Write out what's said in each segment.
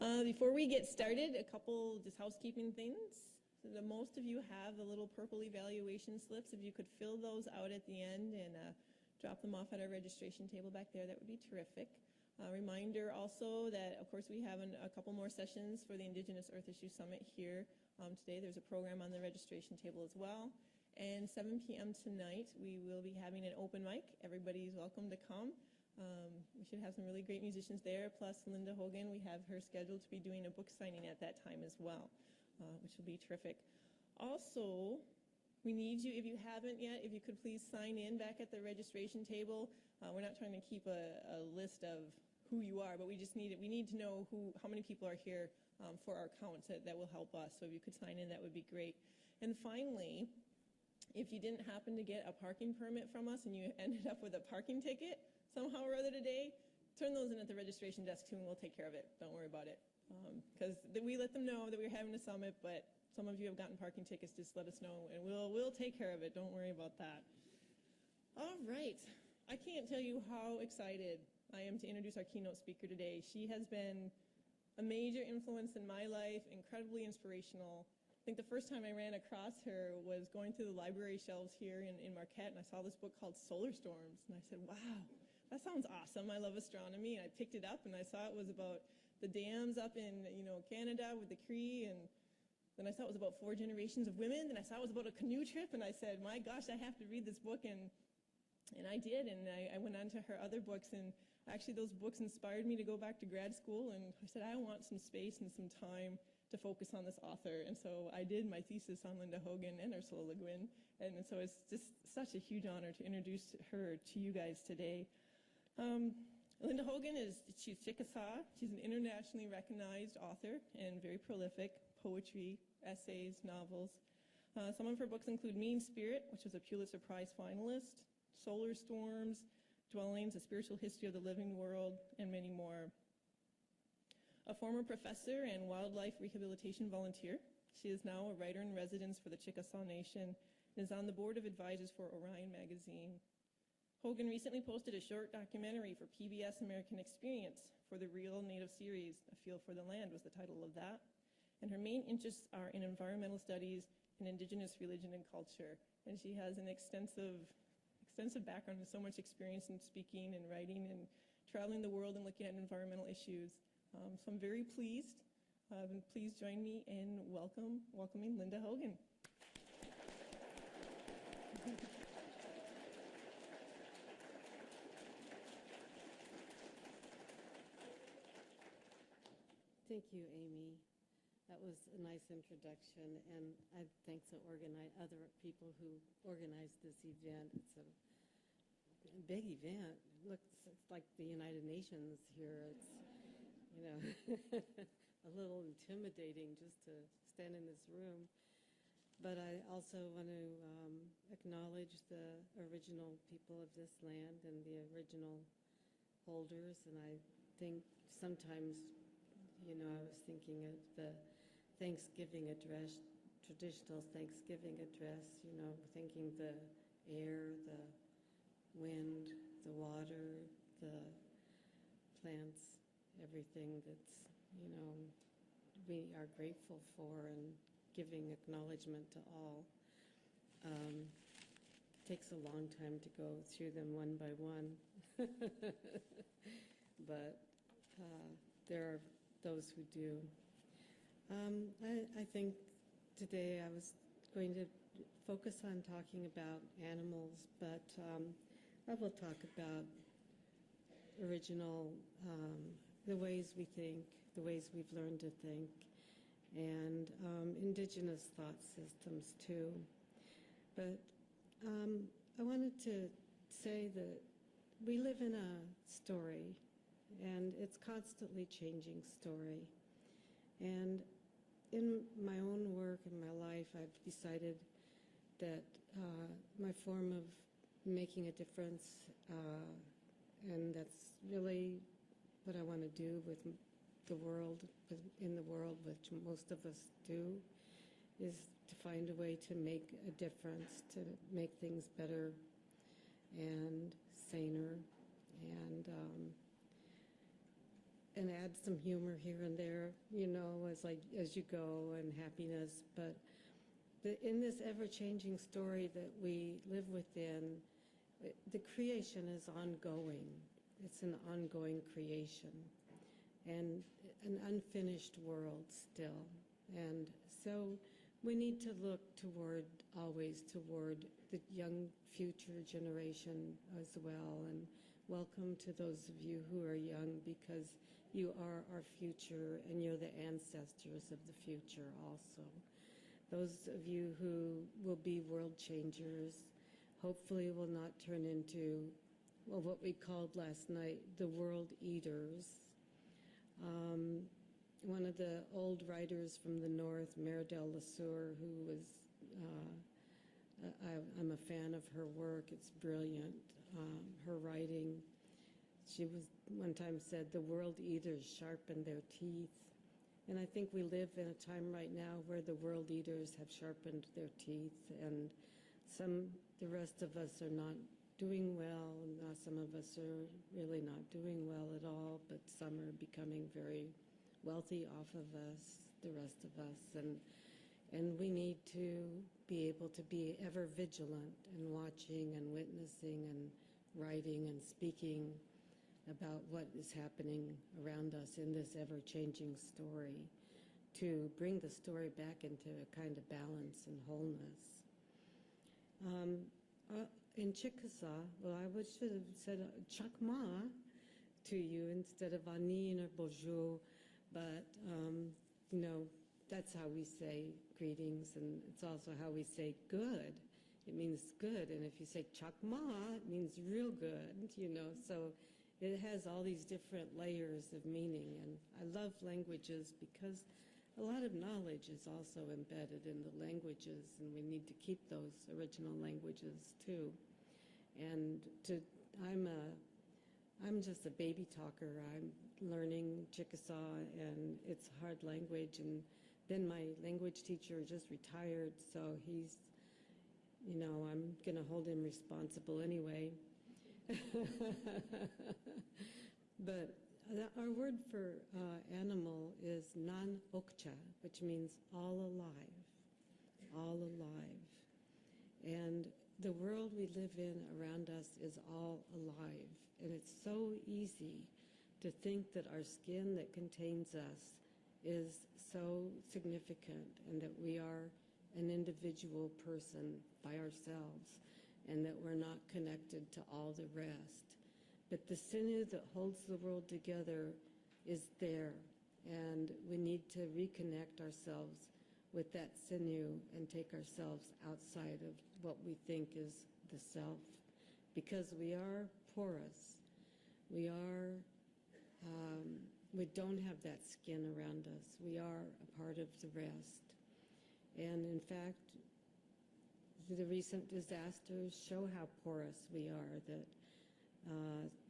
Before we get started, a couple just housekeeping things. So most of you have the little purple evaluation slips. If you could fill those out at the end and drop them off at our registration table back there, that would be terrific. Reminder also that, of course, we have a couple more sessions for the Indigenous Earth Issue Summit here today. There's a program on the registration table as well. And 7 p.m. tonight, we will be having an open mic. Everybody's welcome to come. We should have some really great musicians there, plus Linda Hogan. We have her scheduled to be doing a book signing at that time as well, which will be terrific. Also, we need you, if you haven't yet, if you could please sign in back at the registration table. We're not trying to keep a list of who you are, but we need to know how many people are here for our counts. That will help us. So if you could sign in, that would be great. And finally, if you didn't happen to get a parking permit from us and you ended up with a parking ticket somehow or other today, turn those in at the registration desk too and we'll take care of it. Don't worry about it. Because we let them know that we're having a summit, but some of you have gotten parking tickets. Just let us know and we'll take care of it. Don't worry about that. All right. I can't tell you how excited I am to introduce our keynote speaker today. She has been a major influence in my life, incredibly inspirational. I think the first time I ran across her was going through the library shelves here in Marquette, and I saw this book called Solar Storms, and I said, wow, that sounds awesome. I love astronomy, and I picked it up, and I saw it was about the dams up in Canada with the Cree, and then I saw it was about 4 generations of women, and I saw it was about a canoe trip, and I said, my gosh, I have to read this book, and I did, and I went on to her other books, and actually those books inspired me to go back to grad school, and I said, I want some space and some time to focus on this author, and so I did my thesis on Linda Hogan and Ursula Le Guin, and so it's just such a huge honor to introduce her to you guys today. Linda Hogan she's Chickasaw. She's an internationally recognized author and very prolific. Poetry, essays, novels. Some of her books include Mean Spirit, which was a Pulitzer Prize finalist, Solar Storms, Dwellings, A Spiritual History of the Living World, and many more. A former professor and wildlife rehabilitation volunteer, she is now a writer in residence for the Chickasaw Nation and is on the board of advisors for Orion magazine. Hogan recently posted a short documentary for PBS American Experience for the Real Native series. A Feel for the Land was the title of that. And her main interests are in environmental studies and Indigenous religion and culture. And she has an extensive background with so much experience in speaking and writing and traveling the world and looking at environmental issues. So I'm very pleased. Please join me in welcoming Linda Hogan. Thank you, Amy. That was a nice introduction, and I thank the other people who organized this event. It's a big event. It looks like the United Nations here. It's, a little intimidating just to stand in this room. But I also want to acknowledge the original people of this land and the original holders. And I think sometimes, I was thinking of the Thanksgiving address, traditional Thanksgiving address, thanking the air, the wind, the water, the plants, everything that's, we are grateful for, and giving acknowledgement to all. Takes a long time to go through them one by one, but there are those who do. I think today I was going to focus on talking about animals, but I will talk about original, the ways we think, the ways we've learned to think, and Indigenous thought systems too. But I wanted to say that we live in a story, and it's constantly changing story. And in my own work, in my life, I've decided that my form of making a difference, and that's really what I want to do with the world, in the world, which most of us do, is to find a way to make a difference, to make things better and saner. And and add some humor here and there, as you go, and happiness. But in this ever-changing story that we live within, the creation is ongoing. It's an ongoing creation and an unfinished world still. And so we need to look always toward the young future generation as well. And welcome to those of you who are young, because you are our future and you're the ancestors of the future also. Those of you who will be world changers, hopefully will not turn into, well, what we called last night, the world eaters. One of the old writers from the North, Meridel Lesueur, who was, I'm a fan of her work. It's brilliant, her writing. She one time said, the world eaters sharpen their teeth. And I think we live in a time right now where the world eaters have sharpened their teeth, and the rest of us are not doing well. Some of us are really not doing well at all, but some are becoming very wealthy off of us, the rest of us. And we need to be able to be ever vigilant and watching and witnessing and writing and speaking about what is happening around us in this ever-changing story, to bring the story back into a kind of balance and wholeness. In Chickasaw, well, I should have said Chakma to you instead of Anin or Bonjour, but, that's how we say greetings, and it's also how we say good. It means good, and if you say Chakma, it means real good, so it has all these different layers of meaning. And I love languages because a lot of knowledge is also embedded in the languages, and we need to keep those original languages too. And I'm just a baby talker. I'm learning Chickasaw, and it's a hard language. And then my language teacher just retired, so he's, I'm going to hold him responsible anyway. But our word for animal is nan-okcha, which means all alive, all alive. And the world we live in around us is all alive. And it's so easy to think that our skin that contains us is so significant, and that we are an individual person by ourselves, and that we're not connected to all the rest. But the sinew that holds the world together is there, and we need to reconnect ourselves with that sinew and take ourselves outside of what we think is the self, because we are porous. We don't have that skin around us. We are a part of the rest. And in fact, the recent disasters show how porous we are, that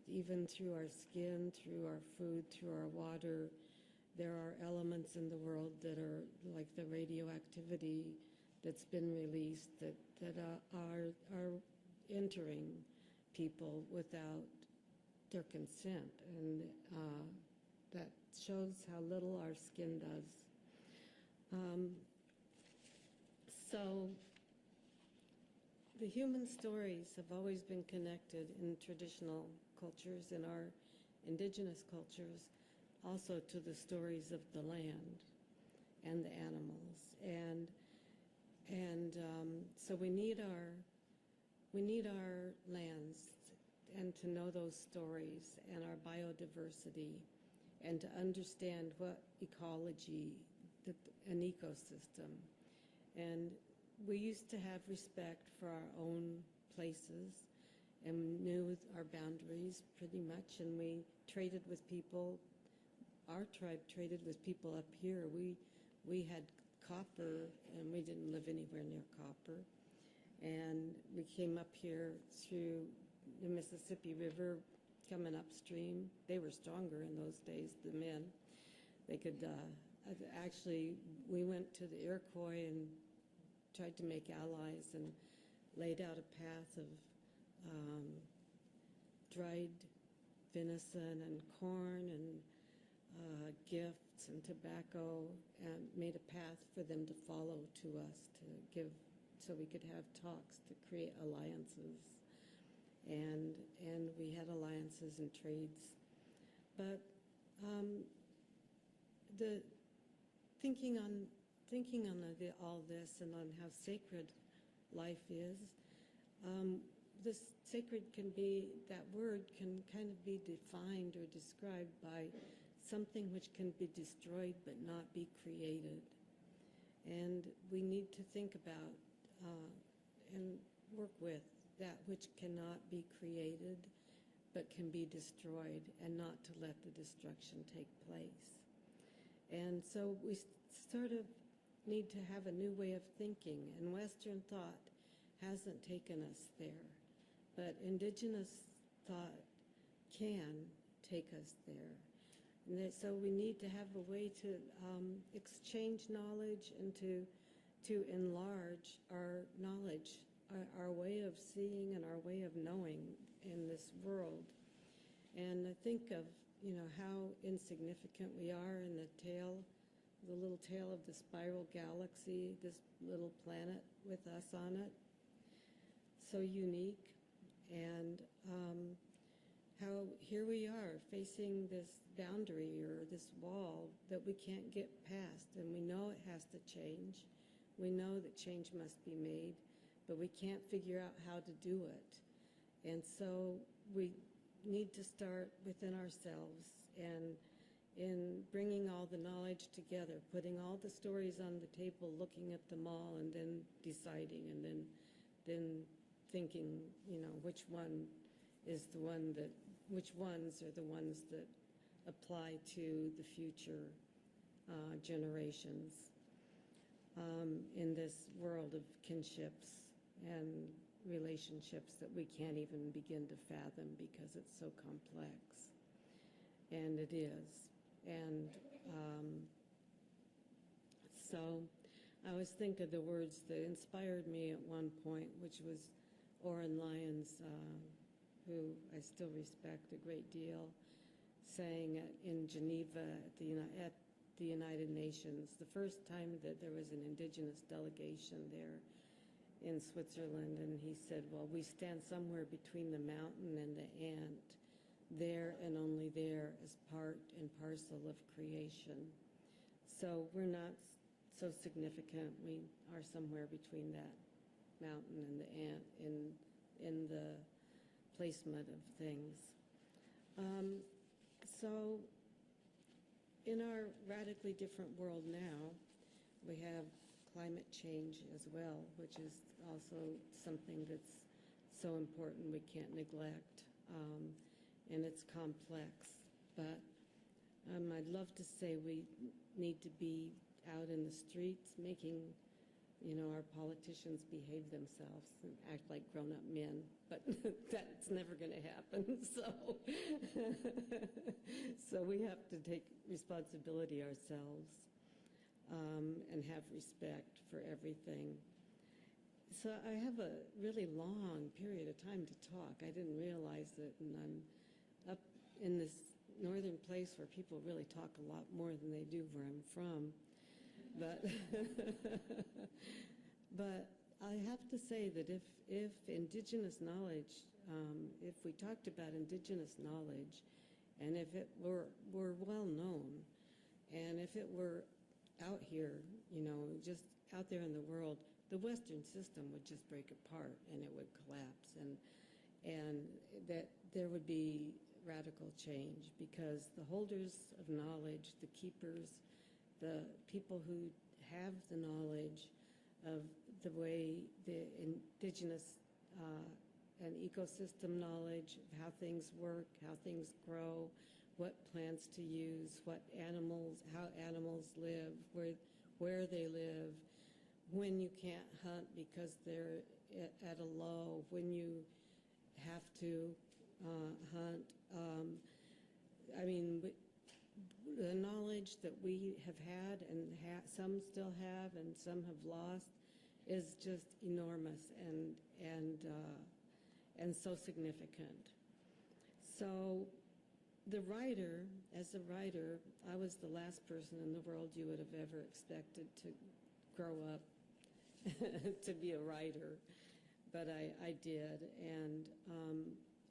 even through our skin, through our food, through our water, there are elements in the world that are like the radioactivity that's been released that are entering people without their consent. And that shows how little our skin does. So the human stories have always been connected in traditional cultures, in our indigenous cultures, also to the stories of the land and the animals. And so we need our lands, and to know those stories and our biodiversity, and to understand what ecology, an ecosystem. And we used to have respect for our own places and knew our boundaries pretty much, and we traded with people. Our tribe traded with people up here. We had copper, and we didn't live anywhere near copper. And we came up here through the Mississippi River, coming upstream. They were stronger in those days, the men. They could, actually, we went to the Iroquois and tried to make allies and laid out a path of dried venison and corn and gifts and tobacco, and made a path for them to follow to us, to give, so we could have talks to create alliances. And we had alliances and trades. But the thinking on all this and on how sacred life is, this sacred can be, that word can kind of be defined or described by something which can be destroyed but not be created. And we need to think about and work with that which cannot be created but can be destroyed, and not to let the destruction take place. And so we sort of need to have a new way of thinking, and Western thought hasn't taken us there, but Indigenous thought can take us there. And so we need to have a way to exchange knowledge and to enlarge our knowledge, our way of seeing and our way of knowing in this world. And I think of, how insignificant we are in the little tail of the spiral galaxy, this little planet with us on it. So unique. And how here we are facing this boundary or this wall that we can't get past, and we know it has to change. We know that change must be made, but we can't figure out how to do it. And so we need to start within ourselves and in bringing all the knowledge together, putting all the stories on the table, looking at them all, and then deciding, and then thinking, which one is the one that, which ones are the ones that apply to the future generations in this world of kinships and relationships that we can't even begin to fathom because it's so complex. And it is. And so I always think of the words that inspired me at one point, which was Oren Lyons, who I still respect a great deal, saying in Geneva at the United Nations, the first time that there was an Indigenous delegation there in Switzerland, and he said, well, we stand somewhere between the mountain and the ant, there and only there as part and parcel of creation. So we're not so significant. We are somewhere between that mountain and the ant in the placement of things. So in our radically different world now, we have climate change as well, which is also something that's so important we can't neglect. And it's complex. But I'd love to say we need to be out in the streets making, our politicians behave themselves and act like grown-up men. But that's never going to happen. So we have to take responsibility ourselves and have respect for everything. So I have a really long period of time to talk. I didn't realize it, and I'm up in this northern place where people really talk a lot more than they do where I'm from. But I have to say that if Indigenous knowledge, if we talked about Indigenous knowledge, and if it were well known, and if it were out here, just out there in the world, the Western system would just break apart and it would collapse, and that there would be radical change, because the holders of knowledge, the keepers, the people who have the knowledge of the way the Indigenous and ecosystem knowledge of how things work, how things grow, what plants to use, how animals live, where they live, when you can't hunt because they're at a low, when you have to hunt. The knowledge that we have had and some still have and some have lost is just enormous and so significant. So the writer, as a writer, I was the last person in the world you would have ever expected to grow up to be a writer, but I did. And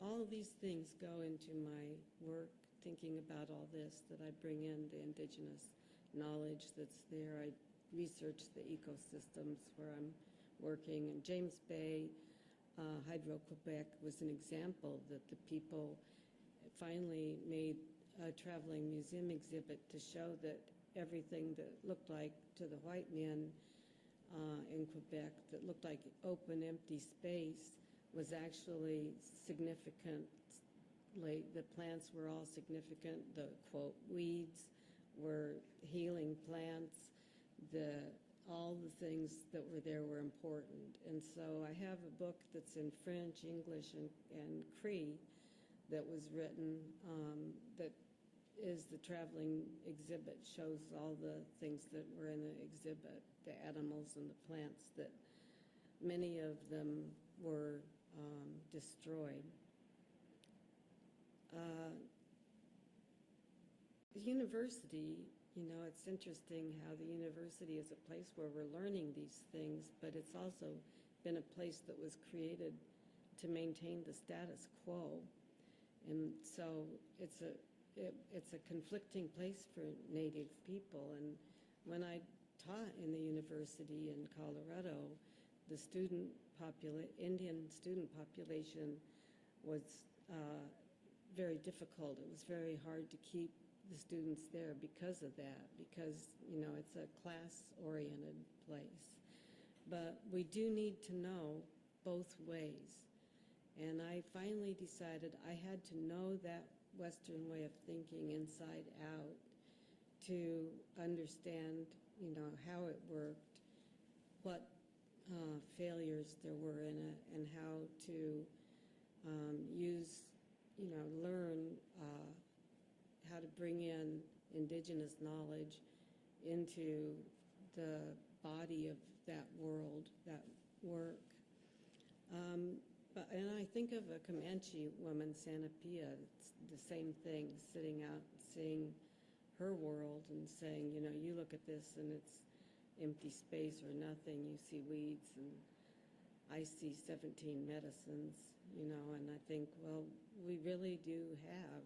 all of these things go into my work, thinking about all this, that I bring in the Indigenous knowledge that's there. I research the ecosystems where I'm working. And James Bay, Hydro-Quebec was an example that the people finally made a traveling museum exhibit to show that everything that looked like to the white men in Quebec, that looked like open, empty space, was actually significant. Like, the plants were all significant. The, quote, weeds were healing plants. All the things that were there were important. And so I have a book that's in French, English, and Cree that was written that is the traveling exhibit, shows all the things that were in the exhibit, the animals and the plants, that many of them were destroyed. The university, you know, it's interesting how the university is a place where we're learning these things, but it's also been a place that was created to maintain the status quo. And so it's a conflicting place for Native people. And when I taught in the university in Colorado, the Indian student population was very difficult. It was very hard to keep the students there because of that, because, you know, it's a class-oriented place. But we do need to know both ways. And I finally decided I had to know that Western way of thinking inside out to understand, you know, how it worked, what failures there were in it, and how to use, you know, learn how to bring in Indigenous knowledge into the body of that world, that work. And I think of a Comanche woman, Santa Pia, it's the same thing, sitting out, seeing her world and saying, you know, you look at this and it's empty space or nothing. You see weeds, and I see 17 medicines, you know, and I think, well, we really do have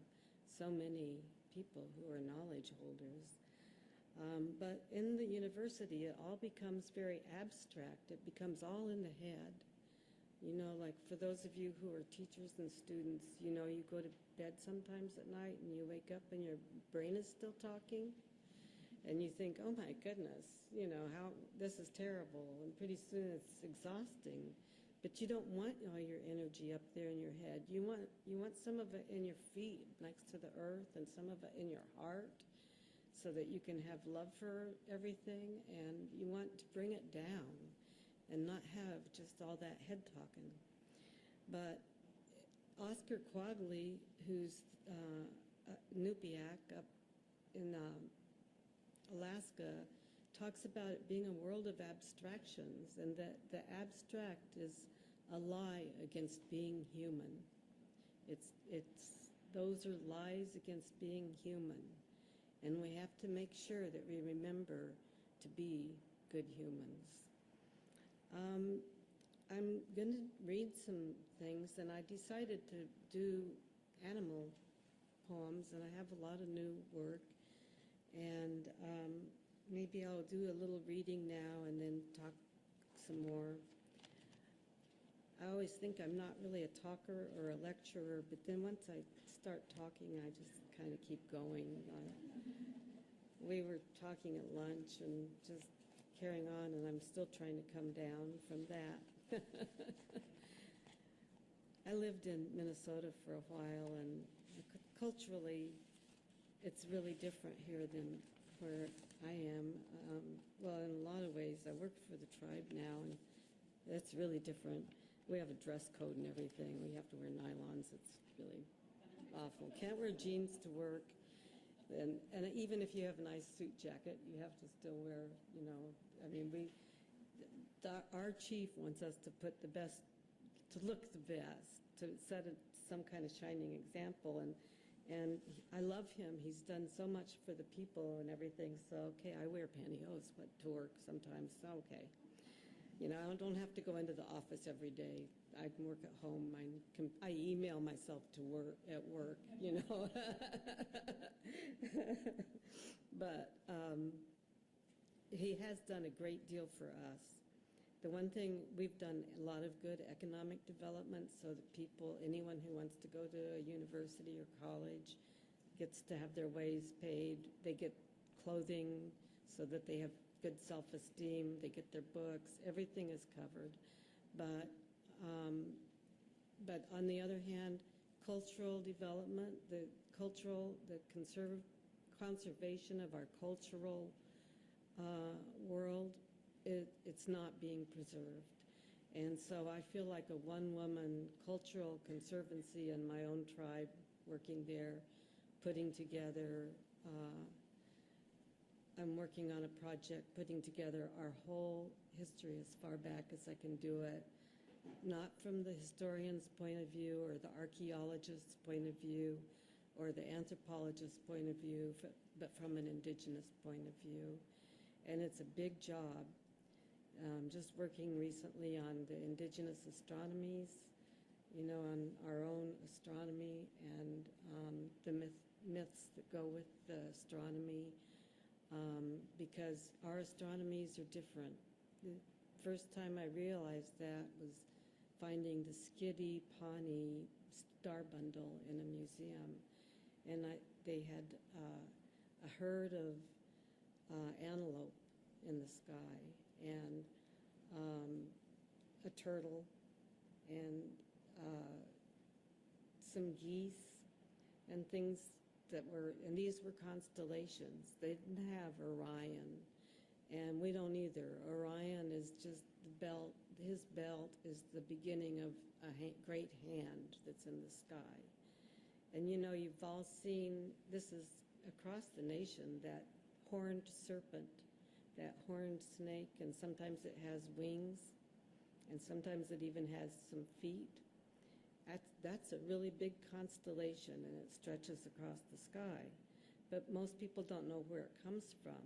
so many people who are knowledge holders. But in the university, it all becomes very abstract. It becomes all in the head. You know, like for those of you who are teachers and students, you know, you go to bed sometimes at night and you wake up and your brain is still talking. And you think, oh my goodness, you know, this is terrible. And pretty soon it's exhausting. But you don't want all your energy up there in your head. You want some of it in your feet next to the earth, and some of it in your heart, so that you can have love for everything. And you want to bring it down and not have just all that head talking. But Oscar Quagley, who's Nupiaq up in Alaska, talks about it being a world of abstractions, and that the abstract is a lie against being human. Those are lies against being human, and we have to make sure that we remember to be good humans. I'm going to read some things, and I decided to do animal poems, and I have a lot of new work, and maybe I'll do a little reading now and then talk some more. I always think I'm not really a talker or a lecturer, but then once I start talking, I just kind of keep going. We were talking at lunch and just carrying on, and I'm still trying to come down from that. I lived in Minnesota for a while, and culturally, it's really different here than where I am. Well, in a lot of ways, I work for the tribe now, and it's really different. We have a dress code and everything. We have to wear nylons. It's really awful. Can't wear jeans to work. And even if you have a nice suit jacket, you have to still wear, you know, I mean, our chief wants us to put the best, to look the best, to set some kind of shining example. And And I love him. He's done so much for the people and everything. So, okay, I wear pantyhose to work sometimes. So, okay. You know, I don't have to go into the office every day. I can work at home. I email myself to work at work, you know. But he has done a great deal for us. The one thing, we've done a lot of good economic development so that people, anyone who wants to go to a university or college gets to have their ways paid. They get clothing so that they have good self-esteem. They get their books. Everything is covered. But on the other hand, cultural development, the conservation of our cultural world, it's not being preserved. And so I feel like a one-woman cultural conservancy in my own tribe, working there, putting together, I'm working on a project putting together our whole history as far back as I can do it, not from the historian's point of view or the archaeologist's point of view or the anthropologist's point of view, but from an Indigenous point of view. And it's a big job. Just working recently on the Indigenous astronomies, you know, on our own astronomy and the myths that go with the astronomy, because our astronomies are different. The first time I realized that was finding the Skiddy Pawnee star bundle in a museum. And they had a herd of antelope in the sky, and a turtle, and some geese, and things that were, and these were constellations. They didn't have Orion, and we don't either. Orion is just the belt. His belt is the beginning of a great hand that's in the sky. And you know, you've all seen, this is across the nation, that horned serpent, that horned snake, and sometimes it has wings, and sometimes it even has some feet. That's a really big constellation, and it stretches across the sky. But most people don't know where it comes from.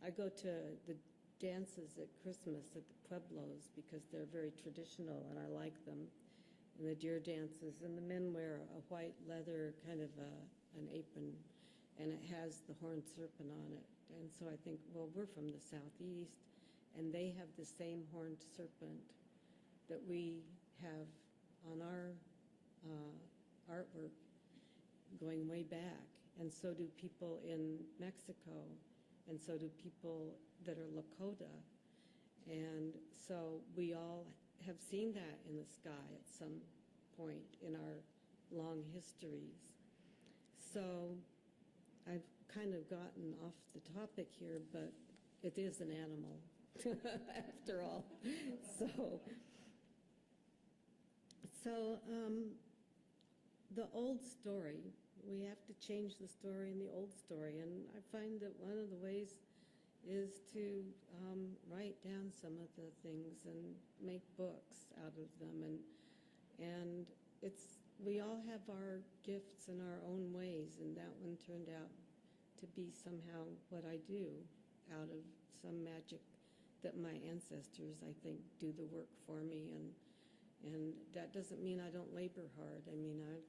I go to the dances at Christmas at the Pueblos because they're very traditional, and I like them. And the deer dances, and the men wear a white leather kind of an apron, and it has the horned serpent on it. And so I think, well, we're from the southeast, and they have the same horned serpent that we have on our artwork going way back. And so do people in Mexico, and so do people that are Lakota. And so we all have seen that in the sky at some point in our long histories. So I've kind of gotten off the topic here, but it is an animal after all. So the old story, we have to change the story in the old story. And I find that one of the ways is to write down some of the things and make books out of them. And we all have our gifts in our own ways, and that one turned out to be somehow what I do out of some magic that my ancestors, I think, do the work for me. And that doesn't mean I don't labor hard. I mean, I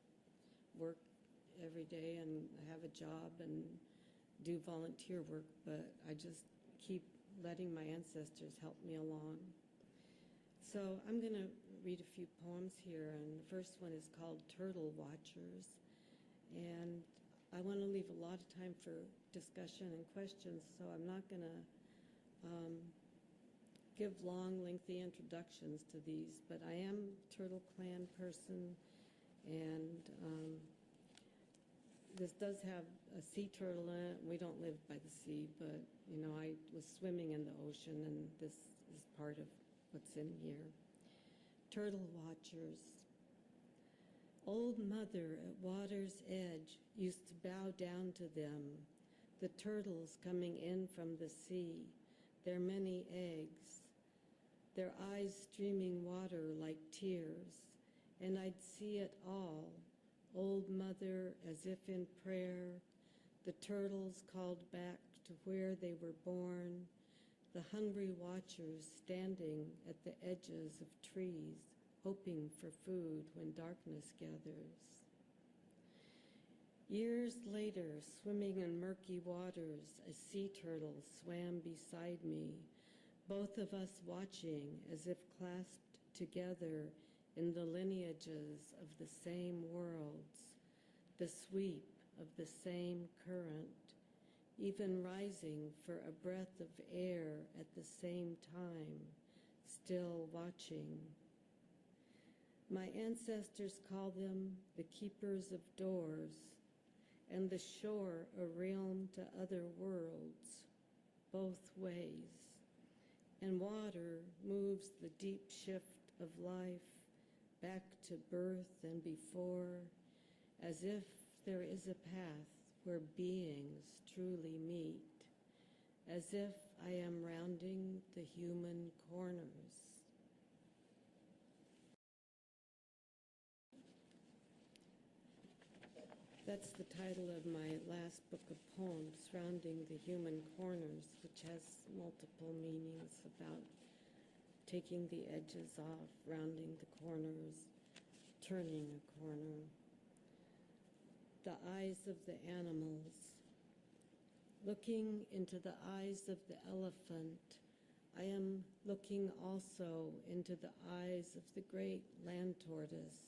work every day and I have a job and do volunteer work, but I just keep letting my ancestors help me along. So I'm going to read a few poems here, and the first one is called Turtle Watchers. And I want to leave a lot of time for discussion and questions, so I'm not going to give long, lengthy introductions to these, but I am a Turtle Clan person, and this does have a sea turtle in it. We don't live by the sea, but, you know, I was swimming in the ocean, and this is part of what's in here. Turtle Watchers. Old Mother at water's edge used to bow down to them, the turtles coming in from the sea, their many eggs, their eyes streaming water like tears, and I'd see it all, Old Mother, as if in prayer, the turtles called back to where they were born, the hungry watchers standing at the edges of trees, hoping for food when darkness gathers. Years later, swimming in murky waters, a sea turtle swam beside me, both of us watching as if clasped together in the lineages of the same worlds, the sweep of the same current, even rising for a breath of air at the same time, still watching. My ancestors call them the keepers of doors, and the shore a realm to other worlds, both ways. And water moves the deep shift of life back to birth and before, as if there is a path where beings truly meet, as if I am rounding the human corners. That's the title of my last book of poems, Rounding the Human Corners, which has multiple meanings about taking the edges off, rounding the corners, turning a corner. The eyes of the animals. Looking into the eyes of the elephant, I am looking also into the eyes of the great land tortoise,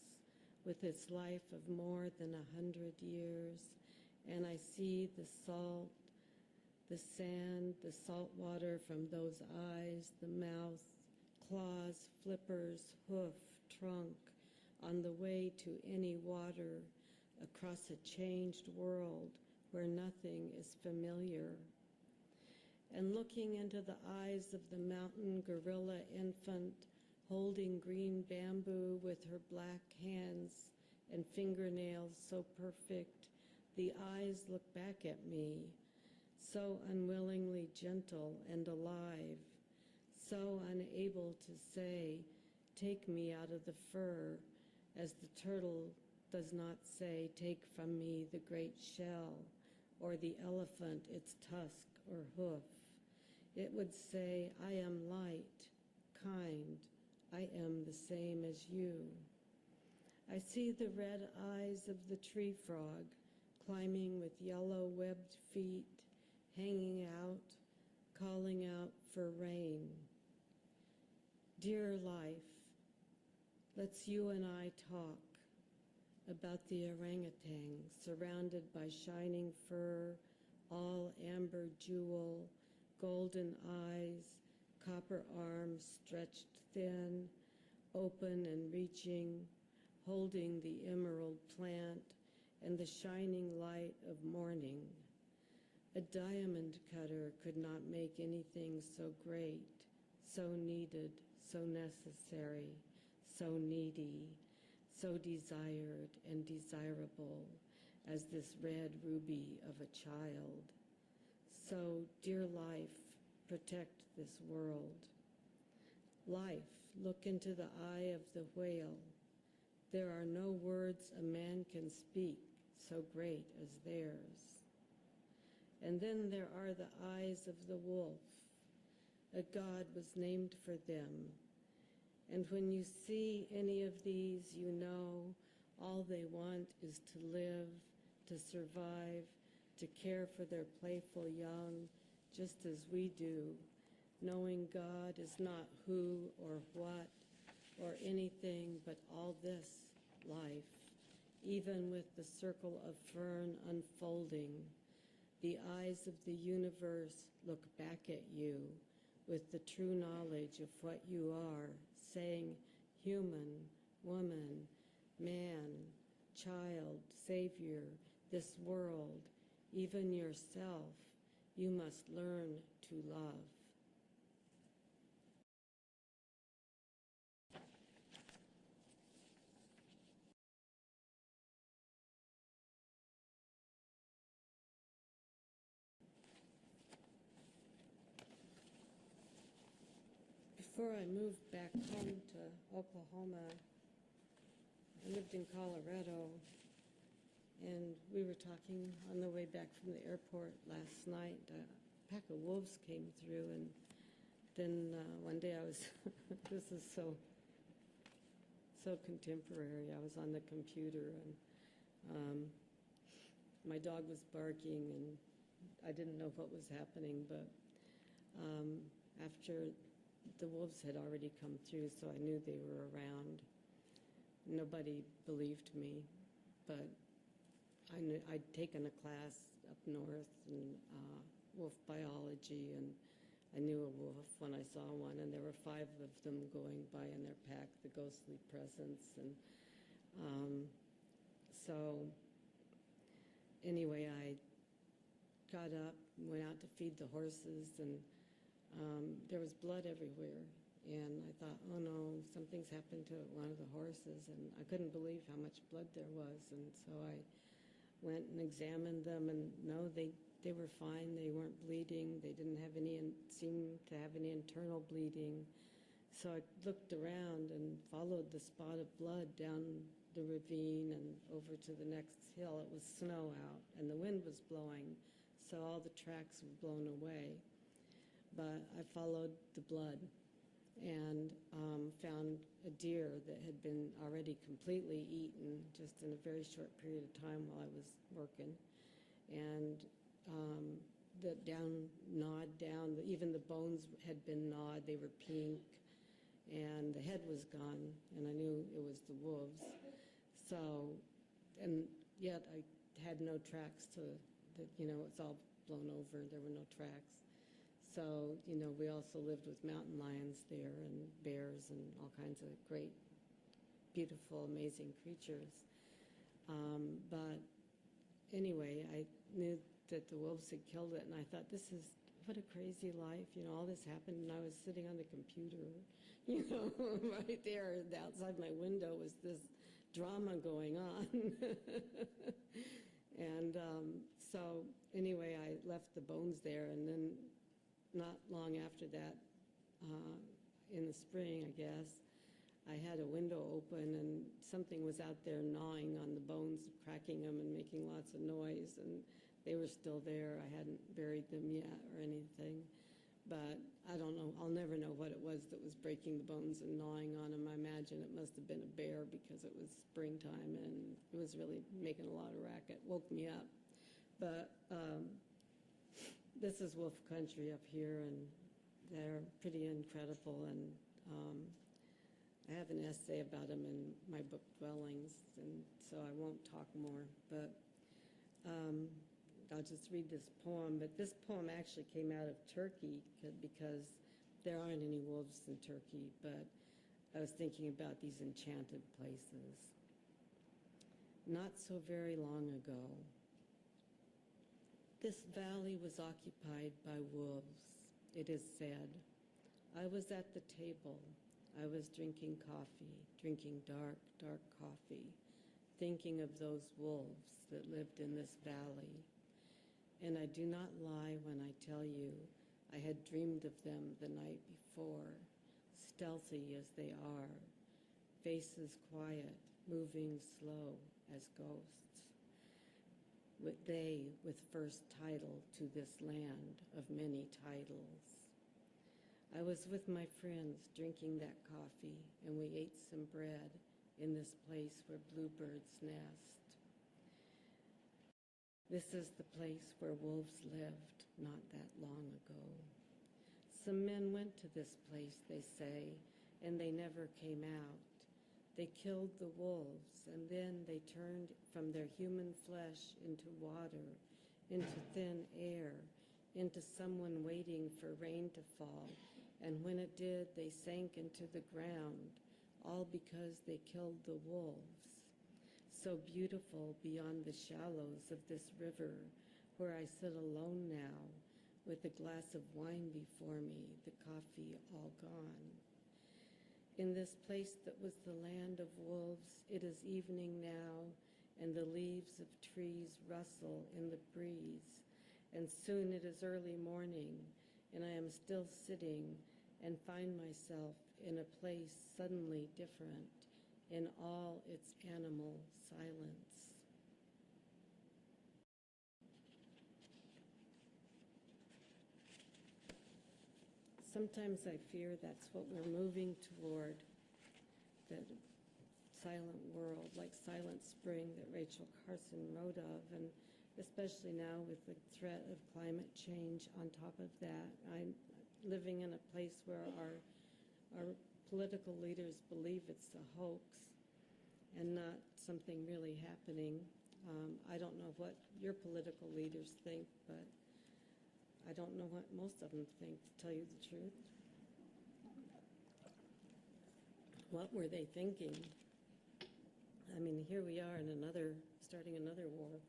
with its life of more than 100 years, and I see the salt, the sand, the salt water from those eyes, the mouth, claws, flippers, hoof, trunk, on the way to any water across a changed world where nothing is familiar. And looking into the eyes of the mountain gorilla infant, holding green bamboo with her black hands and fingernails so perfect, the eyes look back at me, so unwillingly gentle and alive, so unable to say, take me out of the fur, as the turtle does not say, take from me the great shell, or the elephant its tusk or hoof. It would say, I am light, kind, I am the same as you. I see the red eyes of the tree frog, climbing with yellow webbed feet, hanging out, calling out for rain. Dear life, let's you and I talk about the orangutan surrounded by shining fur, all amber jewel, golden eyes, copper arms stretched thin, open and reaching, holding the emerald plant and the shining light of morning. A diamond cutter could not make anything so great, so needed, so necessary, so needy, so desired and desirable as this red ruby of a child. So, dear life, protect this world. Life, look into the eye of the whale. There are no words a man can speak so great as theirs. And then there are the eyes of the wolf. A god was named for them. And when you see any of these, you know all they want is to live, to survive, to care for their playful young, just as we do, knowing God is not who or what or anything but all this life, even with the circle of fern unfolding. The eyes of the universe look back at you with the true knowledge of what you are, saying, human, woman, man, child, savior, this world, even yourself, you must learn to love. Before I moved back home to Oklahoma, I lived in Colorado, And we were talking on the way back from the airport last night. A pack of wolves came through, and then one day I was, this is so contemporary. I was on the computer, and my dog was barking, and I didn't know what was happening, but after the wolves had already come through, so I knew they were around. Nobody believed me, but I'd taken a class up north in wolf biology, and I knew a wolf when I saw one, and there were 5 of them going by in their pack, the ghostly presence. And so anyway, I got up, went out to feed the horses, and there was blood everywhere. And I thought, oh no, something's happened to one of the horses, and I couldn't believe how much blood there was. And so I went and examined them, and no, they were fine. They weren't bleeding. They didn't have seem to have any internal bleeding. So I looked around and followed the spot of blood down the ravine and over to the next hill. It was snow out, and the wind was blowing, so all the tracks were blown away. But I followed the blood and found a deer that had been already completely eaten just in a very short period of time while I was working. And the gnawed down, even the bones had been gnawed, they were pink, and the head was gone, and I knew it was the wolves. So, and yet I had no tracks it's all blown over, there were no tracks. So, we also lived with mountain lions there and bears and all kinds of great, beautiful, amazing creatures. But anyway, I knew that the wolves had killed it, and I thought, what a crazy life. All this happened, and I was sitting on the computer, right there. Outside my window was this drama going on. And so anyway, I left the bones there, and then not long after that, in the spring, I guess, I had a window open, and something was out there gnawing on the bones, cracking them and making lots of noise, and they were still there. I hadn't buried them yet or anything, but I don't know. I'll never know what it was that was breaking the bones and gnawing on them. I imagine it must have been a bear because it was springtime, and it was really making a lot of racket. Woke me up. But this is wolf country up here, and they're pretty incredible, and I have an essay about them in my book, Dwellings, and so I won't talk more, but I'll just read this poem. But this poem actually came out of Turkey because there aren't any wolves in Turkey, but I was thinking about these enchanted places. Not so very long ago, this valley was occupied by wolves, it is said. I was at the table. I was drinking coffee, drinking dark, dark coffee, thinking of those wolves that lived in this valley. And I do not lie when I tell you I had dreamed of them the night before, stealthy as they are, faces quiet, moving slow as ghosts. They with first title to this land of many titles. I was with my friends drinking that coffee, and we ate some bread in this place where bluebirds nest. This is the place where wolves lived not that long ago. Some men went to this place, they say, and they never came out. They killed the wolves, and then they turned from their human flesh into water, into thin air, into someone waiting for rain to fall. And when it did, they sank into the ground, all because they killed the wolves. So beautiful beyond the shallows of this river, where I sit alone now, with a glass of wine before me, the coffee all gone. In this place that was the land of wolves, it is evening now, and the leaves of trees rustle in the breeze. And soon it is early morning, and I am still sitting and find myself in a place suddenly different in all its animal silence. sometimes I fear that's what we're moving toward, that silent world, like Silent Spring that Rachel Carson wrote of, and especially now with the threat of climate change on top of that. I'm living in a place where our political leaders believe it's a hoax and not something really happening. I don't know what your political leaders think, but I don't know what most of them think, to tell you the truth. What were they thinking? I mean, here we are in starting another war.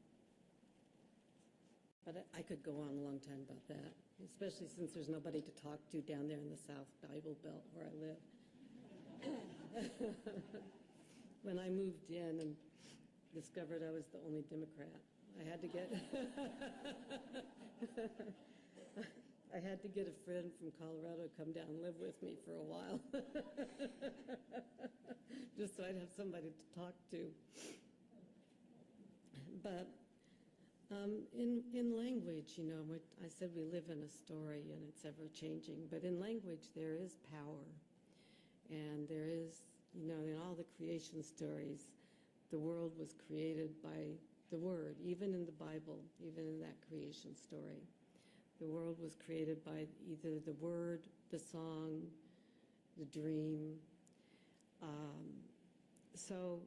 But I could go on a long time about that, especially since there's nobody to talk to down there in the South Bible Belt where I live. When I moved in and discovered I was the only Democrat, I had to get a friend from Colorado to come down and live with me for a while, just so I'd have somebody to talk to. But in language, you know, I said we live in a story and it's ever changing, but in language there is power. And there is, you know, in all the creation stories, the world was created by the Word, even in the Bible, even in that creation story. The world was created by either the Word, the song, the dream. So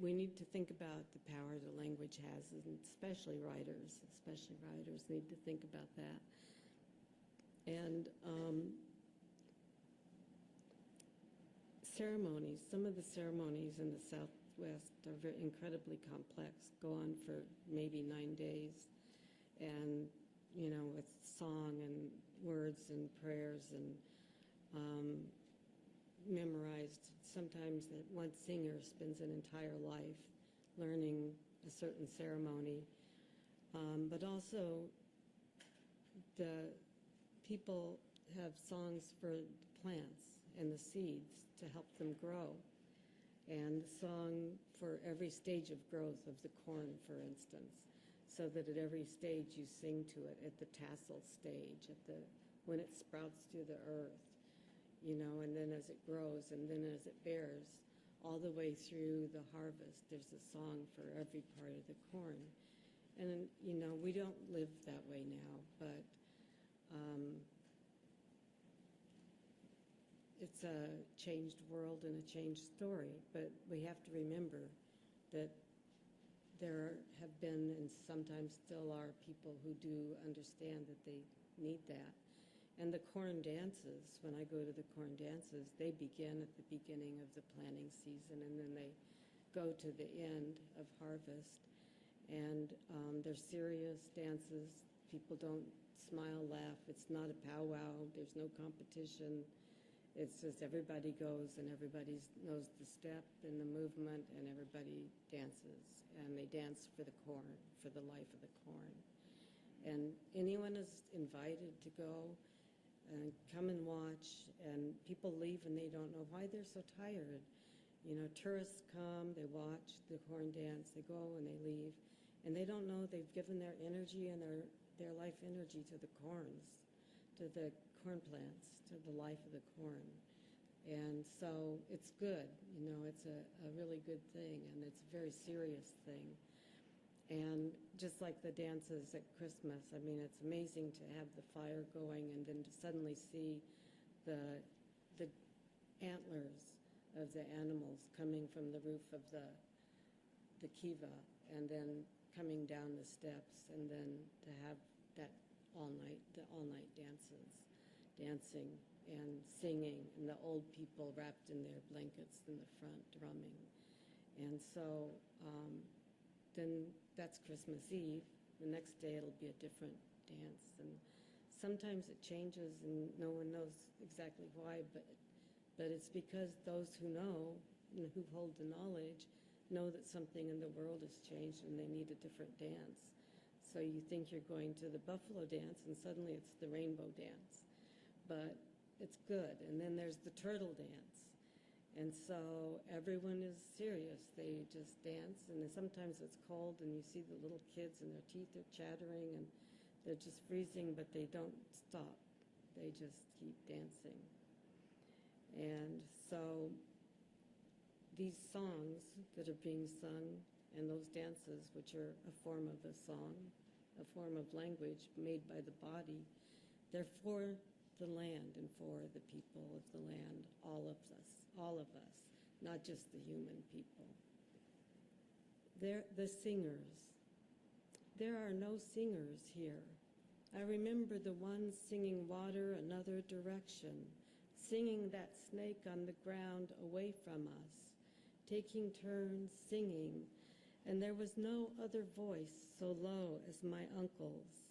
we need to think about the power that language has, and especially writers need to think about that. And ceremonies, some of the ceremonies in the Southwest are incredibly complex, go on for maybe 9 days, and, you know, with song and words and prayers and memorized. Sometimes that one singer spends an entire life learning a certain ceremony, but also the people have songs for the plants and the seeds to help them grow, and the song for every stage of growth of the corn, for instance, so that at every stage you sing to it, at the tassel stage, when it sprouts through the earth, you know, and then as it grows, and then as it bears, all the way through the harvest, there's a song for every part of the corn. And, you know, we don't live that way now, but it's a changed world and a changed story. But we have to remember that there have been and sometimes still are people who do understand that they need that. And the corn dances, when I go to the corn dances, they begin at the beginning of the planting season, and then they go to the end of harvest. And they're serious dances. People don't smile, laugh. It's not a powwow. There's no competition. It's just everybody goes and everybody knows the step and the movement, and everybody dances. And they dance for the corn, for the life of the corn. And anyone is invited to go and come and watch, and people leave and they don't know why they're so tired. You know, tourists come, they watch the corn dance, they go and they leave, and they don't know they've given their energy and their life energy to the corns, to the corn plants, to the life of the corn. And so it's good, you know, it's a really good thing, and it's a very serious thing. And just like the dances at Christmas, I mean, it's amazing to have the fire going and then to suddenly see the antlers of the animals coming from the roof of the kiva, and then coming down the steps, and then to have that the all-night dances, dancing and singing, and the old people wrapped in their blankets in the front drumming. And so then that's Christmas Eve. The next day it'll be a different dance. And sometimes it changes and no one knows exactly why, but it's because those who know, and who hold the knowledge, know that something in the world has changed and they need a different dance. So you think you're going to the buffalo dance and suddenly it's the rainbow dance. But it's good. And then there's the turtle dance. And so everyone is serious. They just dance, and sometimes it's cold, and you see the little kids, and their teeth are chattering, and they're just freezing, but they don't stop. They just keep dancing. And so these songs that are being sung and those dances, which are a form of a song, a form of language made by the body, they're for the land and for the people of the land, all of us, not just the human people. They're the singers. There are no singers here. I remember the one singing water another direction, singing that snake on the ground away from us, taking turns singing, and there was no other voice so low as my uncle's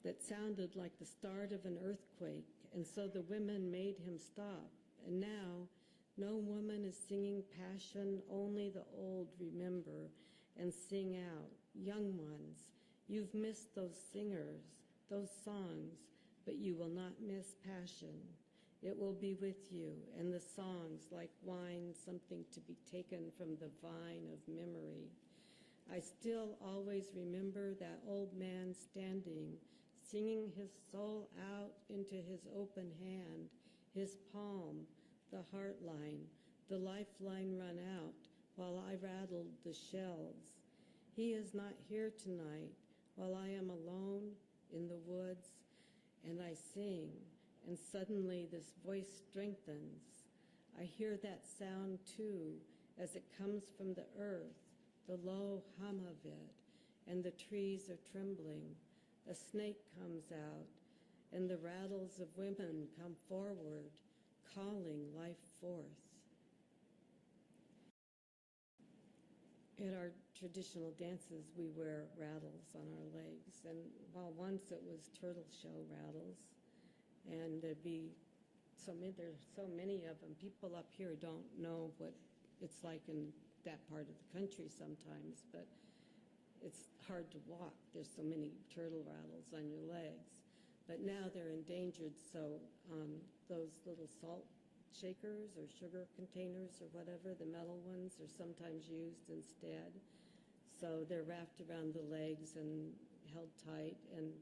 that sounded like the start of an earthquake, and so the women made him stop. And now, no woman is singing passion, only the old remember and sing out. Young ones, you've missed those singers, those songs, but you will not miss passion. It will be with you, and the songs like wine, something to be taken from the vine of memory. I still always remember that old man standing, singing his soul out into his open hand, his palm, the heart line, the lifeline run out while I rattled the shells. He is not here tonight while I am alone in the woods, and I sing, and suddenly this voice strengthens. I hear that sound too as it comes from the earth, the low hum of it, and the trees are trembling. A snake comes out, and the rattles of women come forward, calling life forth. At our traditional dances, we wear rattles on our legs, and while once it was turtle shell rattles, and there's so many of them. People up here don't know what it's like in that part of the country sometimes, but it's hard to walk. There's so many turtle rattles on your legs. But now they're endangered, so those little salt shakers or sugar containers or whatever, the metal ones, are sometimes used instead. So they're wrapped around the legs and held tight, and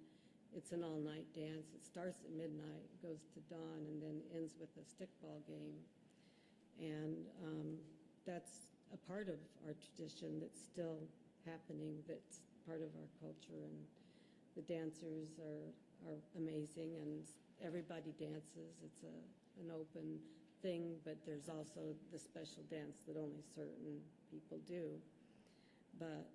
it's an all-night dance. It starts at midnight, goes to dawn, and then ends with a stickball game. And that's a part of our tradition that's still happening, that's part of our culture, and the dancers are amazing, and everybody dances. It's an open thing, but there's also the special dance that only certain people do. But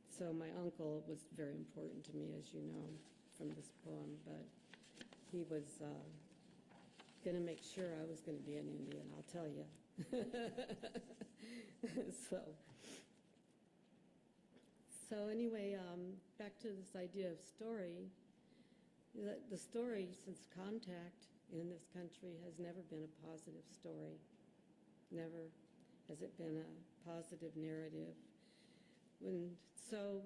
so my uncle was very important to me, as you know, from this poem, but he was going to make sure I was going to be an Indian, I'll tell you. So anyway, back to this idea of story. The story since contact in this country has never been a positive story. Never has it been a positive narrative. So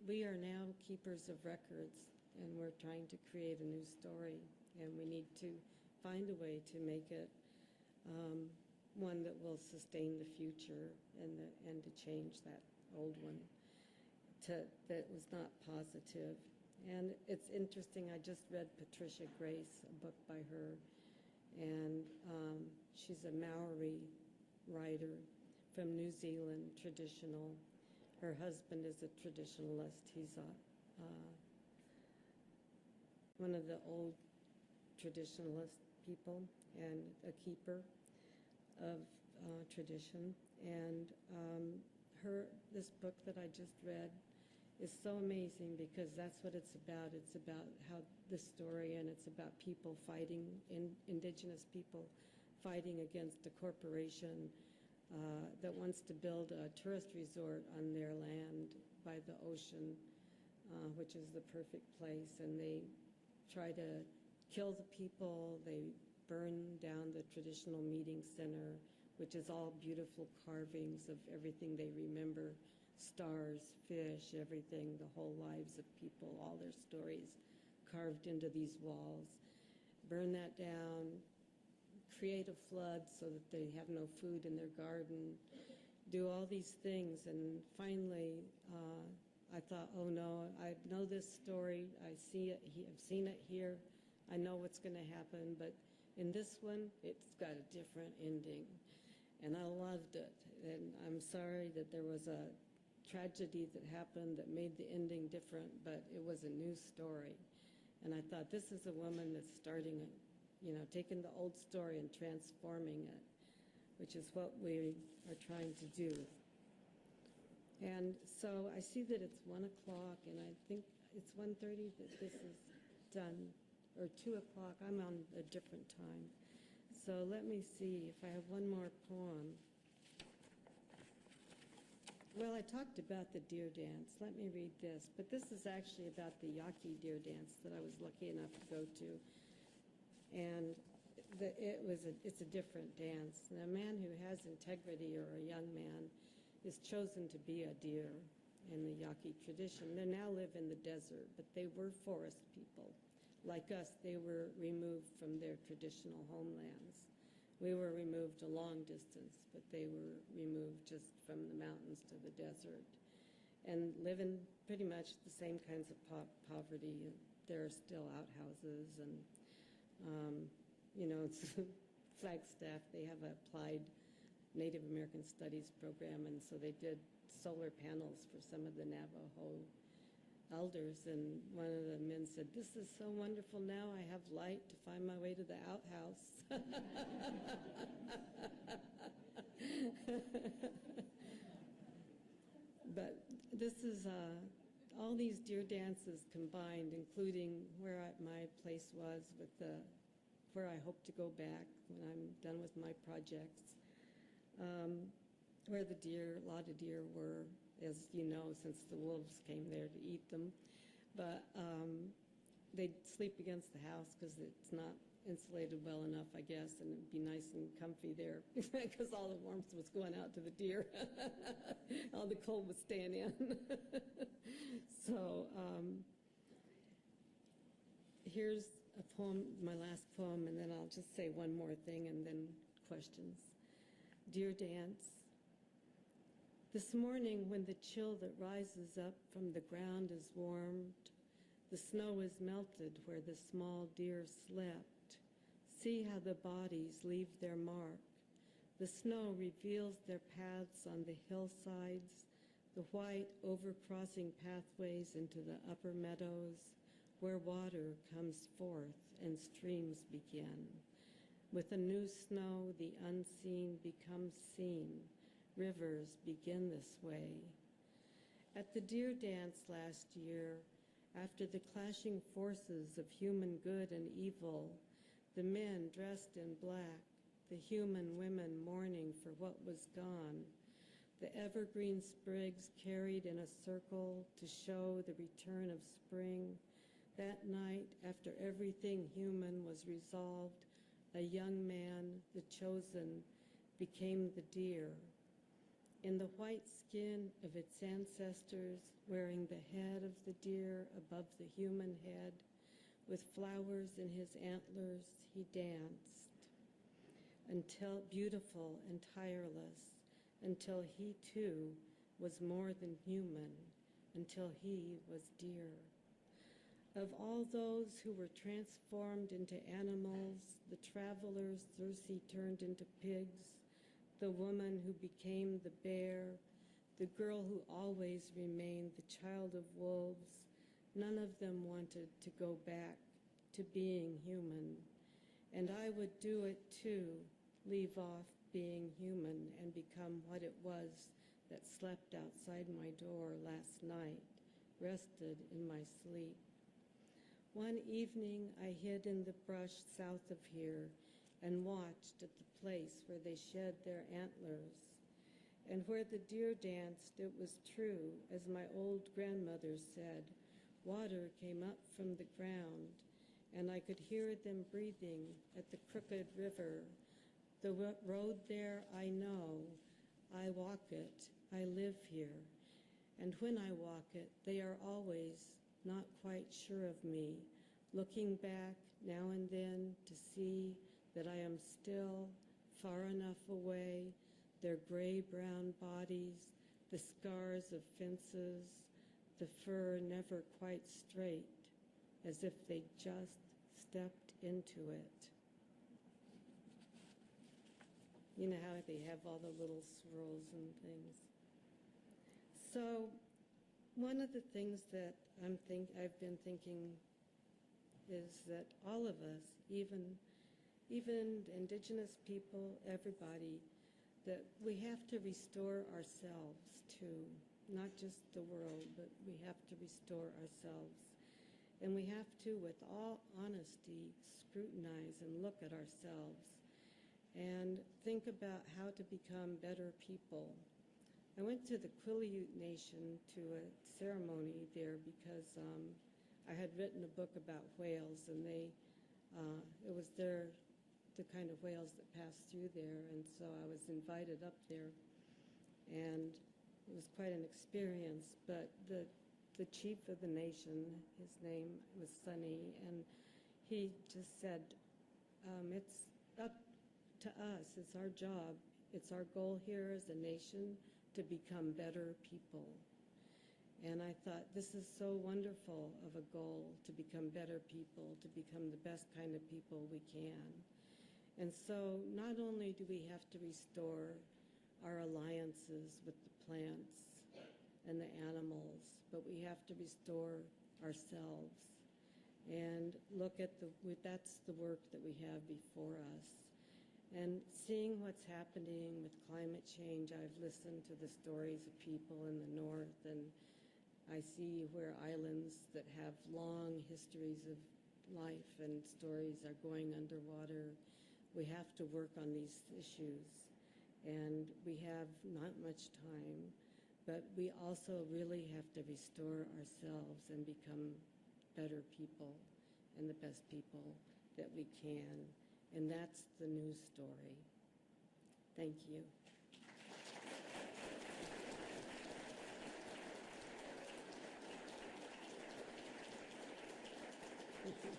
we are now keepers of records, and we're trying to create a new story, and we need to find a way to make it one that will sustain the future and to change that old one that was not positive. And it's interesting, I just read Patricia Grace, a book by her, and she's a Maori writer from New Zealand, traditional. Her husband is a traditionalist. He's one of the old traditionalist people and a keeper of tradition. And this book that I just read is so amazing because that's what it's about. It's about how this story, and it's about people fighting, Indigenous people fighting against a corporation that wants to build a tourist resort on their land by the ocean, which is the perfect place. And they try to kill the people. They burn down the traditional meeting center, which is all beautiful carvings of everything they remember. Stars, fish, everything, the whole lives of people, all their stories carved into these walls. Burn that down, create a flood so that they have no food in their garden, do all these things, and finally I thought, oh no, I know this story. I see it. I've seen it here. I know what's going to happen. But in this one, it's got a different ending. And I loved it. And I'm sorry that there was a tragedy that happened that made the ending different, but it was a new story. And I thought, this is a woman that's starting it, taking the old story and transforming it, which is what we are trying to do. And so I see that it's 1 o'clock, and I think it's 1:30 that this is done, or 2 o'clock. I'm on a different time. So let me see if I have one more poem. Well, I talked about the deer dance. Let me read this. But this is actually about the Yaqui deer dance that I was lucky enough to go to. And it's a different dance. And a man who has integrity, or a young man, is chosen to be a deer in the Yaqui tradition. They now live in the desert, but they were forest people. Like us, they were removed from their traditional homelands. We were removed a long distance, but they were removed just from the mountains to the desert and live in pretty much the same kinds of poverty. There are still outhouses and, it's Flagstaff. They have an applied Native American Studies program, and so they did solar panels for some of the Navajo elders, and one of the men said, "This is so wonderful now, I have light to find my way to the outhouse." But this is all these deer dances combined, including where my place was where I hope to go back when I'm done with my projects, where a lot of deer were, as you know, since the wolves came there to eat them. But they'd sleep against the house because it's not insulated well enough, I guess, and it'd be nice and comfy there because all the warmth was going out to the deer. All the cold was staying in. So here's a poem, my last poem, and then I'll just say one more thing and then questions. Deer dance. This morning, when the chill that rises up from the ground is warmed, the snow is melted where the small deer slept. See how the bodies leave their mark. The snow reveals their paths on the hillsides, the white overcrossing pathways into the upper meadows, where water comes forth and streams begin. With the new snow, the unseen becomes seen. Rivers begin this way. At the deer dance last year, after the clashing forces of human good and evil, the men dressed in black, the human women mourning for what was gone, the evergreen sprigs carried in a circle to show the return of spring. That night, after everything human was resolved, a young man, the chosen, became the deer. In the white skin of its ancestors, wearing the head of the deer above the human head, with flowers in his antlers, he danced, until beautiful and tireless, until he too was more than human, until he was deer. Of all those who were transformed into animals, the travelers Circe turned into pigs, the woman who became the bear, the girl who always remained the child of wolves, none of them wanted to go back to being human. And I would do it too, leave off being human and become what it was that slept outside my door last night, rested in my sleep. One evening I hid in the brush south of here and watched at the place where they shed their antlers. And where the deer danced, it was true, as my old grandmother said, water came up from the ground, and I could hear them breathing at the crooked river. The road there I know, I walk it, I live here. And when I walk it, they are always not quite sure of me, looking back now and then to see that I am still far enough away, their gray-brown bodies, the scars of fences, the fur never quite straight, as if they just stepped into it. You know how they have all the little swirls and things. So one of the things that I've been thinking is that all of us, even Indigenous people, everybody, that we have to restore ourselves too, not just the world, but we have to restore ourselves. And we have to, with all honesty, scrutinize and look at ourselves and think about how to become better people. I went to the Quileute Nation to a ceremony there because I had written a book about whales, and it was the kind of whales that passed through there, and so I was invited up there, and it was quite an experience. But the chief of the nation, his name was Sonny, and he just said, it's up to us, it's our job, it's our goal here as a nation to become better people. And I thought, this is so wonderful of a goal, to become better people, to become the best kind of people we can. And so not only do we have to restore our alliances with the plants and the animals, but we have to restore ourselves and look at that's the work that we have before us. And seeing what's happening with climate change, I've listened to the stories of people in the north, and I see where islands that have long histories of life and stories are going underwater. We have to work on these issues, and we have not much time, but we also really have to restore ourselves and become better people and the best people that we can. And that's the new story. Thank you. Thank you.